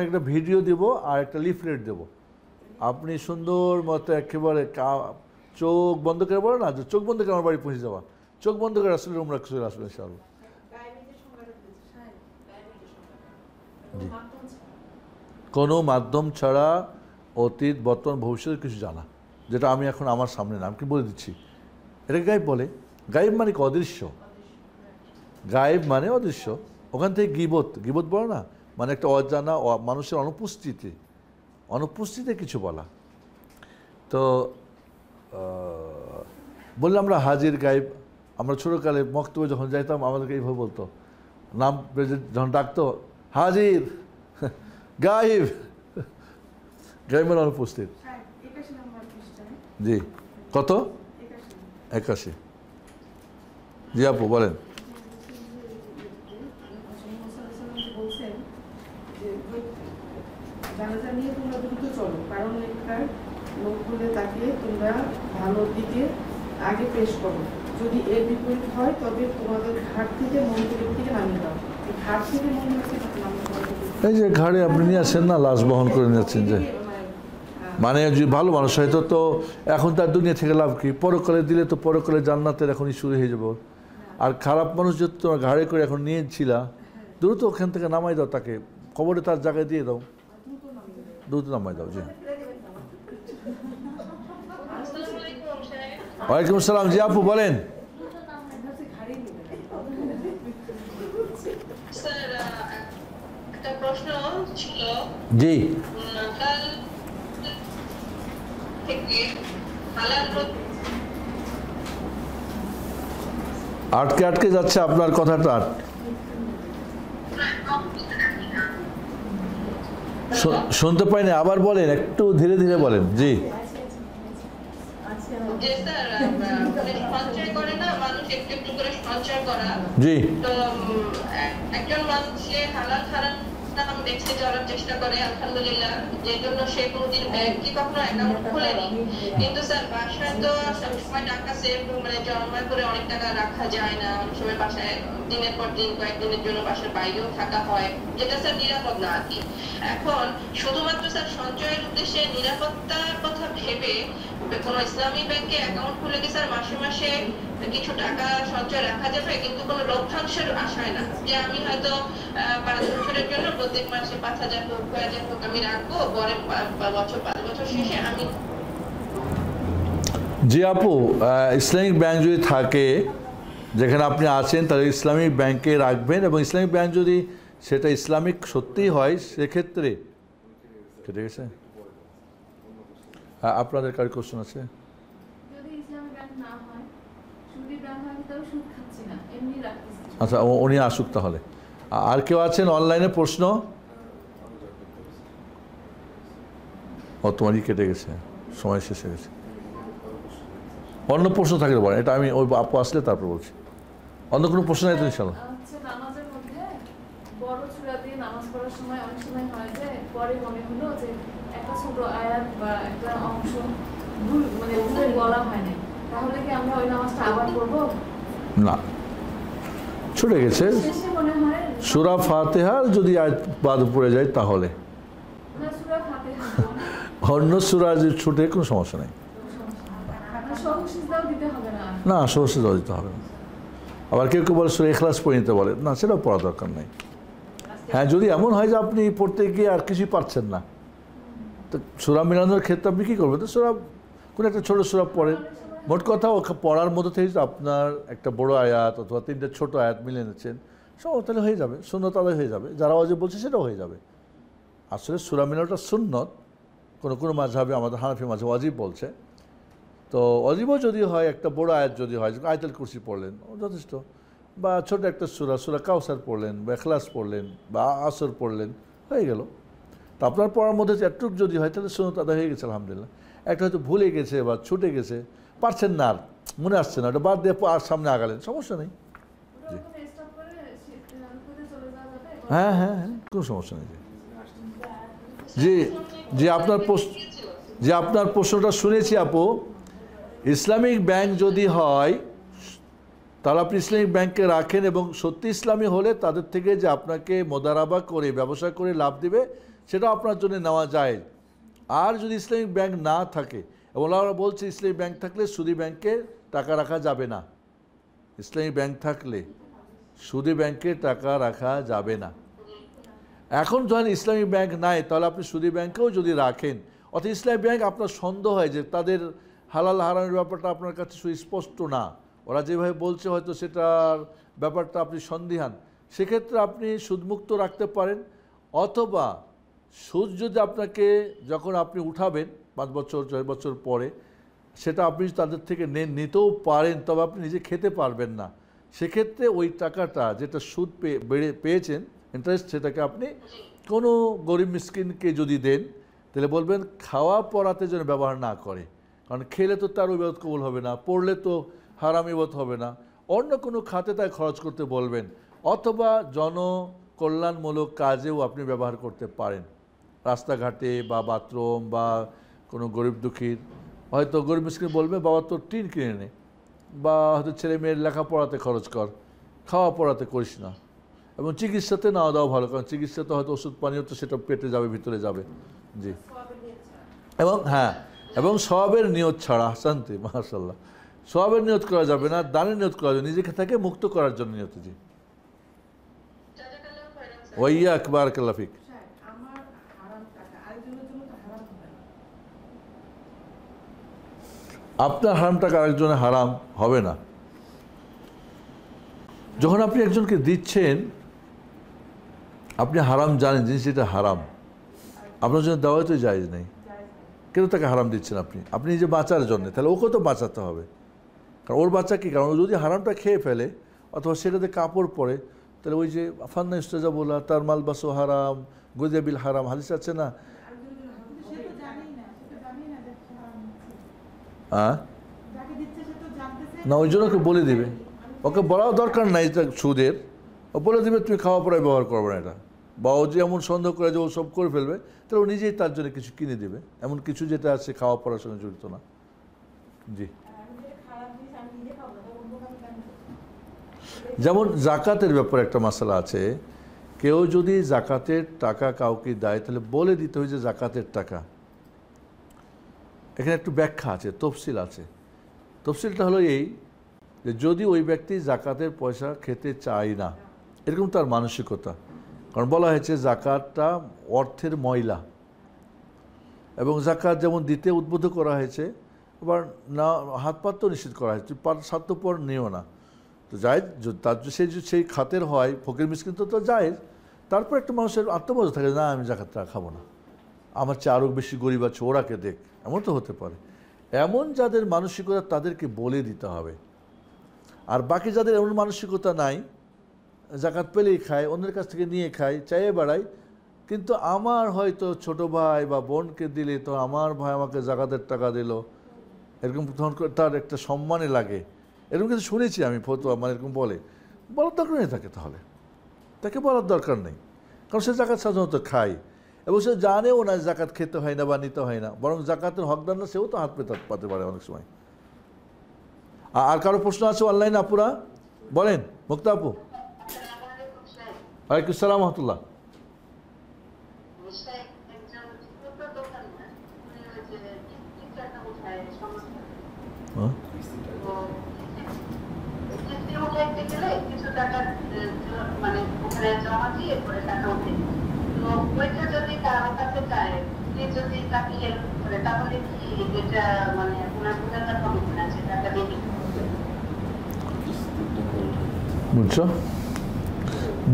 একটা ভিডিও দেবো আর একটা লিফলেট দেবো, আপনি সুন্দর মতো একেবারে চোখ বন্ধ করে বলো না, যে চোখ বন্ধ করে আমার বাড়ি পৌঁছে যাওয়া, চোখ বন্ধ করে আসলে উমরা চলে আসবে ইনশাআল্লাহ। কোনো মাধ্যম ছাড়া অতীত বর্তমান ভবিষ্যতের কিছু জানা, যেটা আমি এখন আমার সামনে নাম কি বলে দিচ্ছি, এটা গায়েব বলে। গায়েব মানে কি? অদৃশ্য। গায়েব মানে অদৃশ্য। ওখান থেকে গিবত বলো না, মানে একটা অজানা মানুষের অনুপস্থিতিতে কিছু বলা। তো বললাম আমরা হাজির গায়েব। আমরা ছোটোকালে মক্তবে যখন যাইতাম আমাদেরকে এইভাবে বলতো, নাম যখন ডাকতো, হাজির গায়েব, গায়েব মানে অনুপস্থিত। জি, কত? 81। জি আপু বলেন। জানাজা নিয়ে তোমরা দ্রুত চলো, কারণ এখানকার লোকগুলো তাকে তোমরা ভালোর দিকে আগে পেশ করো। যদি এর বিপরীত হয় তবে তোমাদের ঘাট থেকে মন্দিরের দিকে নামিয়ে দাও। ঘাট থেকে মন্দিরের দিকে নামিয়ে, এই যে ঘাড়ে আপনি নিয়ে আসেন না, লাশ বহন করে নিয়েছেন, যে মানে যদি ভালো মানুষ হয়তো তো এখন তার দুনিয়া থেকে লাভ কি? পরকালে দিলে তো পরকালে জান্নাতের এখনই শুরু হয়ে যাবো। আর খারাপ মানুষ যদি তোমার ঘাড়ে করে এখন নিয়েছিলা, দ্রুত ওখান থেকে নামাই দাও, তাকে কবরে তার জায়গায় দিয়ে দাও, দ্রুত নামাই দাও। জি ওয়ালাইকুম আসসালাম। জি আপু বলেন। জি আটকে যাচ্ছে আপনার কথাটা, শুনতে পাইনি, আবার বলেন, একটু ধীরে ধীরে বলেন। জি জি, একজন মানুষে হালাল হারাম দেখতে চলার চেষ্টা করে, আলহামদুলিল্লাহ, যে জন্য সে কোনোদিন ব্যাংকে কখনো অ্যাকাউন্ট খোলেনি। কিন্তু স্যার বাসায় তো সবসময় টাকা সেভ মানে জমা করে অনেক টাকা রাখা যায় না, অনেক সময় বাসায় দিনের পর দিন কয়েকদিনের জন্য বাসার বাইরেও থাকা হয়, যেটা স্যার নিরাপদ না আর কি। এখন শুধুমাত্র স্যার সঞ্চয়ের উদ্দেশ্যে নিরাপত্তার কথা ভেবে কোনো ইসলামী ব্যাংকে অ্যাকাউন্ট খুলে কি স্যার মাসে মাসে কিছু টাকা সঞ্চয় রাখা যাবে, কিন্তু কোনো লভ্যাংশের আশায় না, যে আমি হয়তো 5 বছরের জন্য প্রত্যেক মাসে 5,000 হোক 6,000 হোক আমি রাখবো, পরে বছর 5 বছর শেষে আমি। জি আপু, ইসলামিক ব্যাংক যদি থাকে যেখানে আপনি আছেন, তাহলে ইসলামিক ব্যাংকে রাখবেন, এবং ইসলামিক ব্যাংক যদি সেটা ইসলামিক সত্যিই হয় সেক্ষেত্রে, ঠিক আছে। আপনাদের কার কোশ্চেন আছে? আচ্ছা, উনি আসুক তাহলে। আর কেউ আছেন অনলাইনে প্রশ্ন? ও তোমারই কেটে গেছে, সময় শেষ হয়ে গেছে। অন্য প্রশ্ন থাকলে বলেন, এটা আমি ওই আপু আসলে তারপর বলছি। অন্য কোনো প্রশ্ন নাই তো ইনশাআল্লাহ? নামাজের মধ্যে বড় সূরা দিয়ে নামাজ পড়ার সময় অনেক সময় হয় যে পরে মনে হলো যে একটা ছোট আয়াত বা একটা অংশ মানে ভুলে বলা হয় না, তাহলে কি আমরা ওই নামাজটা আবার পড়ব? না, ছুটে গেছে। শেষে মনে হয় সূরা ফাতিহার যদি আয়াত বাদ পড়ে যায় তাহলে, না সূরা ফাতিহা অন্য সূরা যদি ছুটে কোনো সমস্যা নেই। আর সহজ সিজদাও দিতে হবে না। না, সহজ সিজদা দিতে হবে না। আবার কেউ কেউ বলে সূরা ইখলাস পড়ে নিতে বলে, না সেটাও পড়া দরকার নেই। হ্যাঁ, যদি এমন হয় যে আপনি পড়তে গিয়ে আর কিছুই পারছেন না, তো সূরা মিলানোর ক্ষেত্রে আপনি কী করবেন? তো সূরা কোনো একটা ছোটো সূরা পড়েন। মোট কথা পড়ার মধ্যে থেকে আপনার একটা বড় আয়াত অথবা 3টে ছোট আয়াত মিলে নিচ্ছেন, সব তাহলে হয়ে যাবে, সুন্নত আদায় হয়ে যাবে। যারা ওয়াজিব বলছে সেটাও হয়ে যাবে। আসলে সূরা মিলানোটা সুন্নত, কোনো কোনো মাযহাবে, আমাদের হানাফি মাযহাব ওয়াজিব বলছে। তো অজিবও যদি হয়, একটা বড় আয়াত যদি হয়, আয়াতুল কুরসি পড়লেন যথেষ্ট, বা ছোট একটা সূরা কাউসার পড়লেন, বা ইখলাস পড়লেন, বা আসর পড়লেন, হয়ে গেল। তো আপনার পড়ার মধ্যে এতটুকু যদি হয় তাহলে সুন্নত আদায় হয়ে গেছে আলহামদুলিল্লাহ। একটা হয়তো ভুলে গেছে বা ছুটে গেছে, পারছেন না, আর মনে আসছে না, ওটা বাদ দিয়ে আর সামনে আগালেন, সমস্যা নেই। হ্যাঁ হ্যাঁ হ্যাঁ, কোনো সমস্যা নেই। জি জি, আপনার প্রশ্নটা শুনেছি আপু। ইসলামিক ব্যাংক যদি হয় তাহলে আপনি ইসলামিক ব্যাংকে রাখেন, এবং সত্যি ইসলামী হলে তাদের থেকে যে আপনাকে মোদারাবা করে ব্যবসা করে লাভ দিবে সেটা আপনার জন্য নেওয়া যায়। আর যদি ইসলামিক ব্যাংক না থাকে, এবং আমরা বলছি ইসলামিক ব্যাংক থাকলে সুদী ব্যাংকে টাকা রাখা যাবে না। ইসলামিক ব্যাংক থাকলে সুদী ব্যাংকে টাকা রাখা যাবে না। এখন যখন ইসলামিক ব্যাংক নাই, তাহলে আপনি সুদী ব্যাংকেও যদি রাখেন, অর্থাৎ ইসলামিক ব্যাংক আপনার সন্দেহ হয় যে তাদের হালাল হারামের ব্যাপারটা আপনার কাছে সুস্পষ্ট না, ওরা যেভাবে বলছে হয়তো সেটার ব্যাপারটা আপনি সন্দিহান, সেক্ষেত্রে আপনি সুদমুক্ত রাখতে পারেন। অথবা সুদ যদি আপনাকে যখন আপনি উঠাবেন 5 বছর 6 বছর পরে, সেটা আপনি তাদের থেকে নিতেও পারেন, তবে আপনি নিজে খেতে পারবেন না। সেক্ষেত্রে ওই টাকাটা যেটা সুদ পেয়েছেন ইন্টারেস্ট, সেটাকে আপনি কোনো গরিব মিসকিনকে যদি দেন, তাহলে বলবেন খাওয়া পড়াতে যেন ব্যবহার না করে, কারণ খেলে তো তার ইবাদত কবুল হবে না, পড়লে তো হারাম ইবাদত হবে না, অন্য কোনো খাতে তাই খরচ করতে বলবেন। অথবা জনকল্যাণমূলক কাজেও আপনি ব্যবহার করতে পারেন, রাস্তাঘাটে বা বাথরুম বা কোনো গরিব দুঃখীর, হয়তো গরিব মিসকিন বলবে বাবা তোর টিন কিনে নে, বা হয়তো ছেলে মেয়ের লেখাপড়াতে খরচ কর, খাওয়া পড়াতে করিস না। এবং চিকিৎসাতে নেওয়া দেওয়া ভালো, কারণ চিকিৎসাতে হয়তো ওষুধ পানিও তো সেটা পেটে যাবে, ভিতরে যাবে। জি, এবং হ্যাঁ, এবং সওয়াবের নিয়ত ছাড়া, শান্তি মাশাআল্লাহ, সওয়াবের নিয়ত করা যাবে না, দানের নিয়ত করা যাবে, নিজেকে থেকে মুক্ত করার জন্য নিয়ত। জি, ওয়াইয়াক বারাকাল্লাহু ফিক। আপনার হারাম টাকা আরেকজনের হারাম হবে না। যখন আপনি একজনকে দিচ্ছেন, আপনি হারাম জানেন, জিনিস যেটা হারাম আপনার জন্য দেওয়াই তো জায়েজ নেই, কেন তাকে হারাম দিচ্ছেন আপনি নিজে বাঁচার জন্য, তাহলে ওকে তো বাঁচাতে হবে। কারণ ওর বাচ্চা কী, কারণ ও যদি হারামটা খেয়ে ফেলে অথবা সেটাতে কাপড় পরে, তাহলে ওই যে ফান্না ইস্তেজা বলা, তার মালবাসও হারাম, গুজাবিল হারাম, হাদিস আছে না? হ্যাঁ, না ওই জন্য ওকে বলে দিবে, ওকে বলাও দরকার নাই সুদের, ও বলে দিবে তুমি খাওয়া পড়ায় ব্যবহার করবে না এটা, বা ও যে এমন সন্দেহ করে যে ও সব করে ফেলবে, তাহলে ও নিজেই তার জন্য কিছু কিনে দেবে, এমন কিছু যেটা আছে খাওয়া পড়ার সঙ্গে জড়িত না। জি, যেমন জাকাতের ব্যাপারে একটা মশলা আছে, কেউ যদি জাকাতের টাকা কাউকে দেয় তাহলে বলে দিতে হয় যে জাকাতের টাকা। এখানে একটু ব্যাখ্যা আছে, তফসিল আছে। তফসিলটা হলো এই যে যদি ওই ব্যক্তি জাকাতের পয়সা খেতে চায় না, এরকম তার মানসিকতা, কারণ বলা হয়েছে জাকাতটা অর্থের ময়লা, এবং জাকাত যেমন দিতে উদ্বুদ্ধ করা হয়েছে, আবার না হাত পাত তো নিষেধ করা হয়েছে, স্বার্থপর নিও না। তো যায় তার সেই খাতের হয়, ফকির মিসকিন তো যায়। তারপর একটা মানুষের আত্মমর্যাদা থাকে, না আমি জাকাতটা খাবো না, আমার চেয়ে আরও বেশি গরিব আছে ওরাকে দেখ, এমন তো হতে পারে। এমন যাদের মানসিকতা তাদেরকে বলে দিতে হবে। আর বাকি যাদের এমন মানসিকতা নাই, জাকাত পেলেই খায়, অন্যের কাছ থেকে নিয়ে খায়, চাইয়ে বেড়ায়, কিন্তু আমার হয়তো ছোট ভাই বা বোনকে দিলে তো আমার ভাই আমাকে জাকাতের টাকা দিল, এরকম তখন তার একটা সম্মানে লাগে। এরকম কিছু শুনেছি আমি, ফতোয়া মানে এরকম বলার দরকার নেই তাকে, তাহলে তাকে বলার দরকার নেই, কারণ সে জাকাত সাধারণত খায়, এবং সে জানেও না জাকাত খেতে হয় না বা নিতে হয় না, বরং জাকাতের হকদার না, সেও তো হাত পাতে পারে অনেক সময়। আর কারো প্রশ্ন আছে অনলাইনে? আপুরা বলেন, মুক্তা আপু। ওয়ালাইকুম আসসালাম রহমতুল্লাহ। হ্যাঁ? তো কিস্তি উঠাইতে গেলে কিছু টাকা মানে ওখানে জমা দিয়ে পরে টাকা উঠে, তো ওইটা যদি কারো কাছে চায়, সে যদি তাকে হেল্প করে, তাহলে কি এটা মানে ওনার বোঝাটা হবে কিনা যে টাকা দিয়ে দিতে হবে? বুঝছো?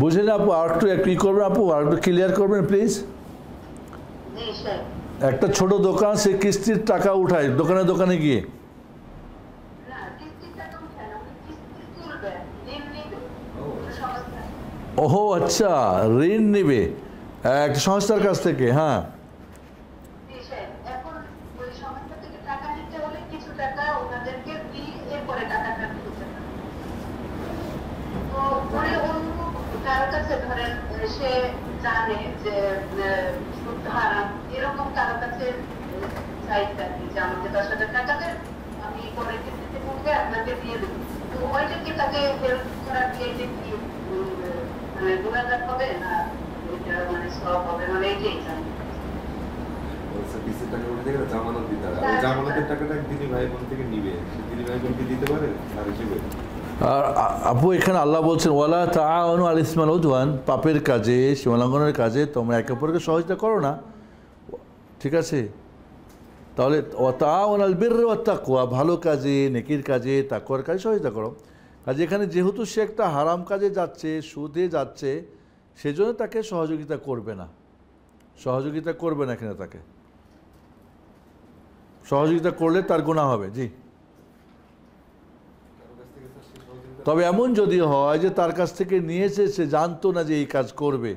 বুঝে না আপু, আর একটু ই করবেন আপু, আর একটু ক্লিয়ার করবেন প্লিজ। G sir. একটা ছোট দোকান, সে কিস্তির টাকা উঠায় দোকানে দোকানে গিয়ে, না, কিস্তির টাকা উঠায় না, উনি কিস্তি তুলবে, ঋণ নিবে সংস্থা। ওহো আচ্ছা, ঋণ নেবে একটা সংস্থার কাছ থেকে, হ্যাঁ। জি স্যার। এখন ওই সংস্থা থেকে টাকা নিতে হলে কিছু টাকা ওনাদেরকে দিয়ে এরপরে টাকাটা দিতে হবে। তো পরে অন্য কারো কাছে ধরেন সে জানে যে সুদ হারাম, এরকম কারো কাছে চাইতে আর কি, যে আমাকে 10,000 টাকা দেন, আমি পরে কিস্তিতে মুখে আপনাকে দিয়ে দেবো। তো ওইটা কি তাকে হেল্প করা দিয়ে যে কি মানে গুণাগার হবে না এটা মানে সব হবে, মানে এইটাই জানি। কিস্তির টাকা উঠে গেলে জামানত দিতে হবে, আর জামানতের টাকাটা দিনী ভাই বোন থেকে নিবে, দিনী ভাই বোনকে দিতে পারে তার হিসেবে। আর আপু এখানে আল্লাহ বলছেন ওয়ালা তাআওয়ানু আলাল ইসমি ওয়াল উদওয়ান, পাপের কাজে, সীমালঙ্ঘনের কাজে তোমরা একে অপরকে সহযোগিতা করো না, ঠিক আছে? তাহলে ওয়া তাআওয়ানু আলাল বিররি ওয়াত তাকওয়া, ভালো কাজে, নেকির কাজে, তাকওয়ার কাজে সহযোগিতা করো। কাজে এখানে যেহেতু সে একটা হারাম কাজে যাচ্ছে, সুদে যাচ্ছে, সেজন্য তাকে সহযোগিতা করবে না, সহযোগিতা করবে না এখানে তাকে। সহযোগিতা করলে তার গুনাহ হবে। জি, তবে এমন যদি হয় যে তার কাছ থেকে নিয়েছে, সে জানতো না যে এই কাজ করবে,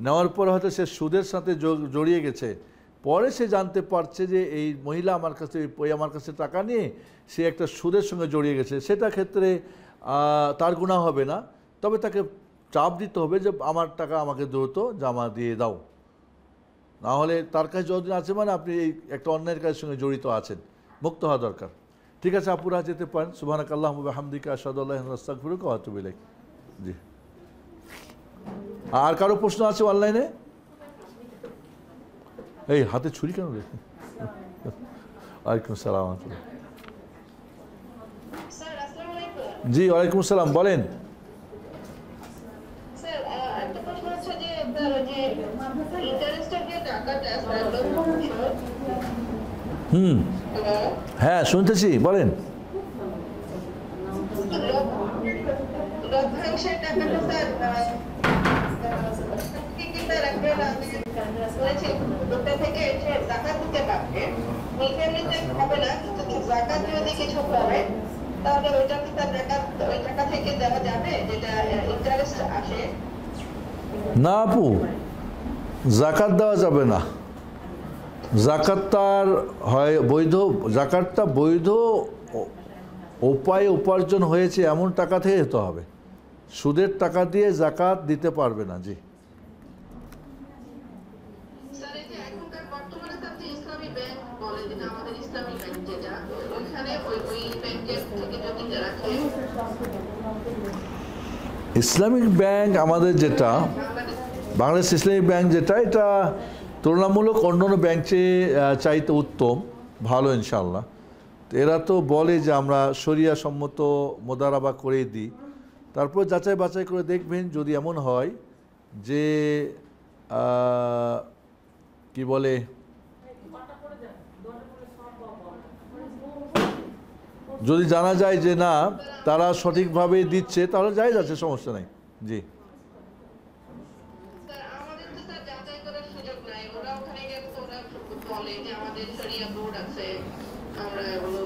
নেওয়ার পর হয়তো সে সুদের সাথে জড়িয়ে গেছে, পরে সে জানতে পারছে যে এই মহিলা আমার কাছে টাকা নিয়ে সে একটা সুদের সঙ্গে জড়িয়ে গেছে, সেটা ক্ষেত্রে তার গুনাহ হবে না। তবে তাকে চাপ দিতে হবে যে আমার টাকা আমাকে দ্রুত জমা দিয়ে দাও, না হলে তার কাছে যতদিন আছে মানে আপনি এই একটা অন্যায়ের কাজের সঙ্গে জড়িত আছেন, মুক্ত হওয়া দরকার। ঠিক আছে, আপুরা যেতে পারেন। সুবহানাকাল্লাহুম্মা ওয়া বিহামদিকা আশহাদু আল্লা ইলাহা ইল্লা আনতা আস্তাগফিরুকা ওয়া আতুবু ইলাইক। জি, আর কারো প্রশ্ন আছে অনলাইনে? এই হাতে ছুরি কেন রে? ওয়ালাইকুম আসসালাম। স্যার আসসালামু আলাইকুম। জি ওয়ালাইকুম আসসালাম, বলেন। স্যার একটা প্রশ্ন হচ্ছে যে আপনার যে ইন্টারেস্টের যে টাকাটা স্যার, হ্যাঁ শুনতেছি, বলেন। লভ্যাংশের টাকাটা স্যার লোকটা থেকে এসে জাকাত দিতে পারবে, নিজে নিতে হবে না, কিন্তু জাকাত যদি কিছু করে তাহলে ওইটা কি তার জাকাত ওই টাকা থেকে দেওয়া যাবে যেটা ইন্টারেস্ট আসে? না আপু, জাকাত দেওয়া যাবে না। জাকাতটার হয় বৈধ, জাকাতটা বৈধ উপায়ে উপার্জন হয়েছে এমন টাকা থেকে দিতে হবে, সুদের টাকা দিয়ে জাকাত দিতে পারবে না। জি, স্যার এই যে এখনকার বর্তমানে তো আপনি ইসলামী ব্যাংক বলে, যেটা আমাদের ইসলামী ব্যাংক, যেটা ওইখানে ওই ব্যাংকের থেকে যদি রাখে, ইসলামিক ব্যাংক আমাদের যেটা বাংলাদেশ ইসলামিক ব্যাংক যেটা, এটা তুলনামূলক অন্যান্য ব্যাংকে চাইতে উত্তম, ভালো ইনশাআল্লাহ। তো এরা তো বলে যে আমরা শরিয়া সম্মত মোদারাবা করে দিই, তারপর যাচাই বাছাই করে দেখবেন যদি এমন হয় যে কি বলে যদি জানা যায় যে না তারা সঠিকভাবে দিচ্ছে, তাহলে যাই যাচ্ছে, সমস্যা নেই। জি, স্যার আমাদের তো স্যার যাচাই করার সুযোগ নাই, ওরা ওখানে গেলে তো ওরা বলে যে আমাদের শরিয়া বোর্ড আছে, আমরা ওগুলো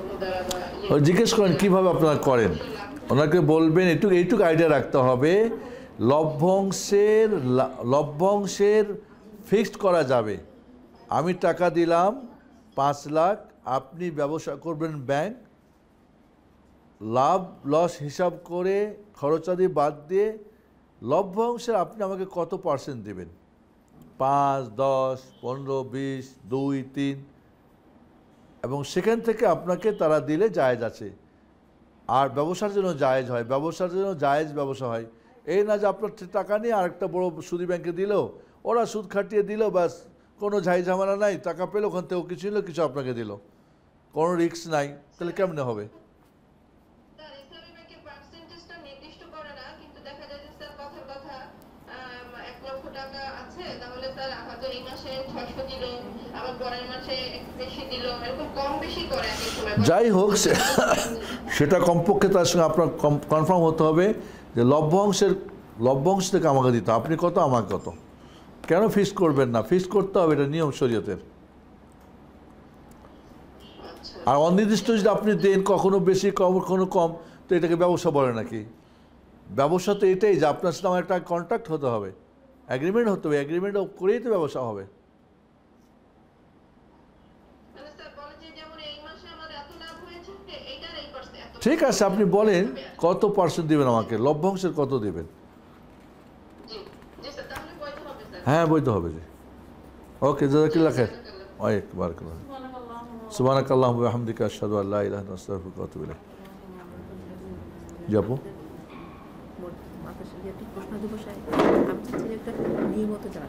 জিজ্ঞেস করেন কিভাবে আপনারা করেন, ওনাকে বলবেন এইটুকু আইডিয়া রাখতে হবে, লভ্যাংশের ফিক্সড করা যাবে। আমি টাকা দিলাম 5 লাখ, আপনি ব্যবসা করবেন ব্যাংক, লাভ লস হিসাব করে খরচাদি বাদ দিয়ে লভ্যাংশের আপনি আমাকে কত পার্সেন্ট দেবেন, 5, 10, 15, 20, 2, 3, এবং সেখান থেকে আপনাকে তারা দিলে জায়েজ আছে। আর ব্যবসার জন্য জায়েজ হয়, ব্যবসার জন্য জায়েজ ব্যবসা হয়, এই না যে আপনার টাকা নিয়ে আরেকটা বড় সুদী ব্যাংকে দিল, ওরা সুদ খাটিয়ে দিল, ব্যাস কোনো ঝাই ঝামেলা নাই, টাকা পেলো ওখান থেকে কিছু নিল, কিছু আপনাকে দিল, কোনো রিস্ক নাই, তাহলে কেমনে হবে? স্যার ইসলামী ব্যাংকের পার্সেন্টেজটা নির্দিষ্ট করে না, কিন্তু দেখা যায় যে স্যার কথার কথা 1 লক্ষ টাকা আছে, তাহলে স্যার হয়তো এই মাসে 600 দিল, আবার পরের মাসে একটু বেশি দিল, এরকম কম বেশি করে এক এক সময়। যাই হোক, সেটা কমপক্ষে তার সঙ্গে আপনার কনফার্ম হতে হবে যে লভ্যাংশ থেকে আমাকে দিতে হবে। আপনি কত, আমাকে কত, কেন ফিক্স করবেন না? ফিক্স করতে হবে, এটা নিয়ম শরীয়তের। আচ্ছা আর অনির্দিষ্ট যদি আপনি দেন, কখনো বেশি কখনো কম, তো এটাকে ব্যবসা বলে নাকি? ব্যবসা তো এটাই যে আপনার সাথে আমার একটা কন্ট্রাক্ট হতে হবে, অ্যাগ্রিমেন্ট হতে হবে, অ্যাগ্রিমেন্ট করেই তো ব্যবসা হবে। মানে স্যার বলে যে যেমন এই মাসে আমার এত লাভ হয়েছে, এইটার এই পার্সেন্ট এত। ঠিক আছে, আপনি বলেন কত পার্সেন্ট দেবেন আমাকে, লভ্যাংশের কত দেবেন? জি জি স্যার, তাহলে বৈধ হবে স্যার। হ্যাঁ, বৈধ হবে জি। ওকে, জাযাকাল্লাহ খাইর। ওয়ালাইকুম বারাকাল্লাহ। সুবহানাকাল্লাহুম্মা ওয়া বিহামদিকা আশহাদু আল্লা ইলাহা ইল্লা আনতা আস্তাগফিরুকা ওয়া আতুবু ইলাইক। যাবো মাথা সাজিয়ে প্রশ্ন দিবসায় আমি চাচ্ছি যে একটা নিয়মিত যারা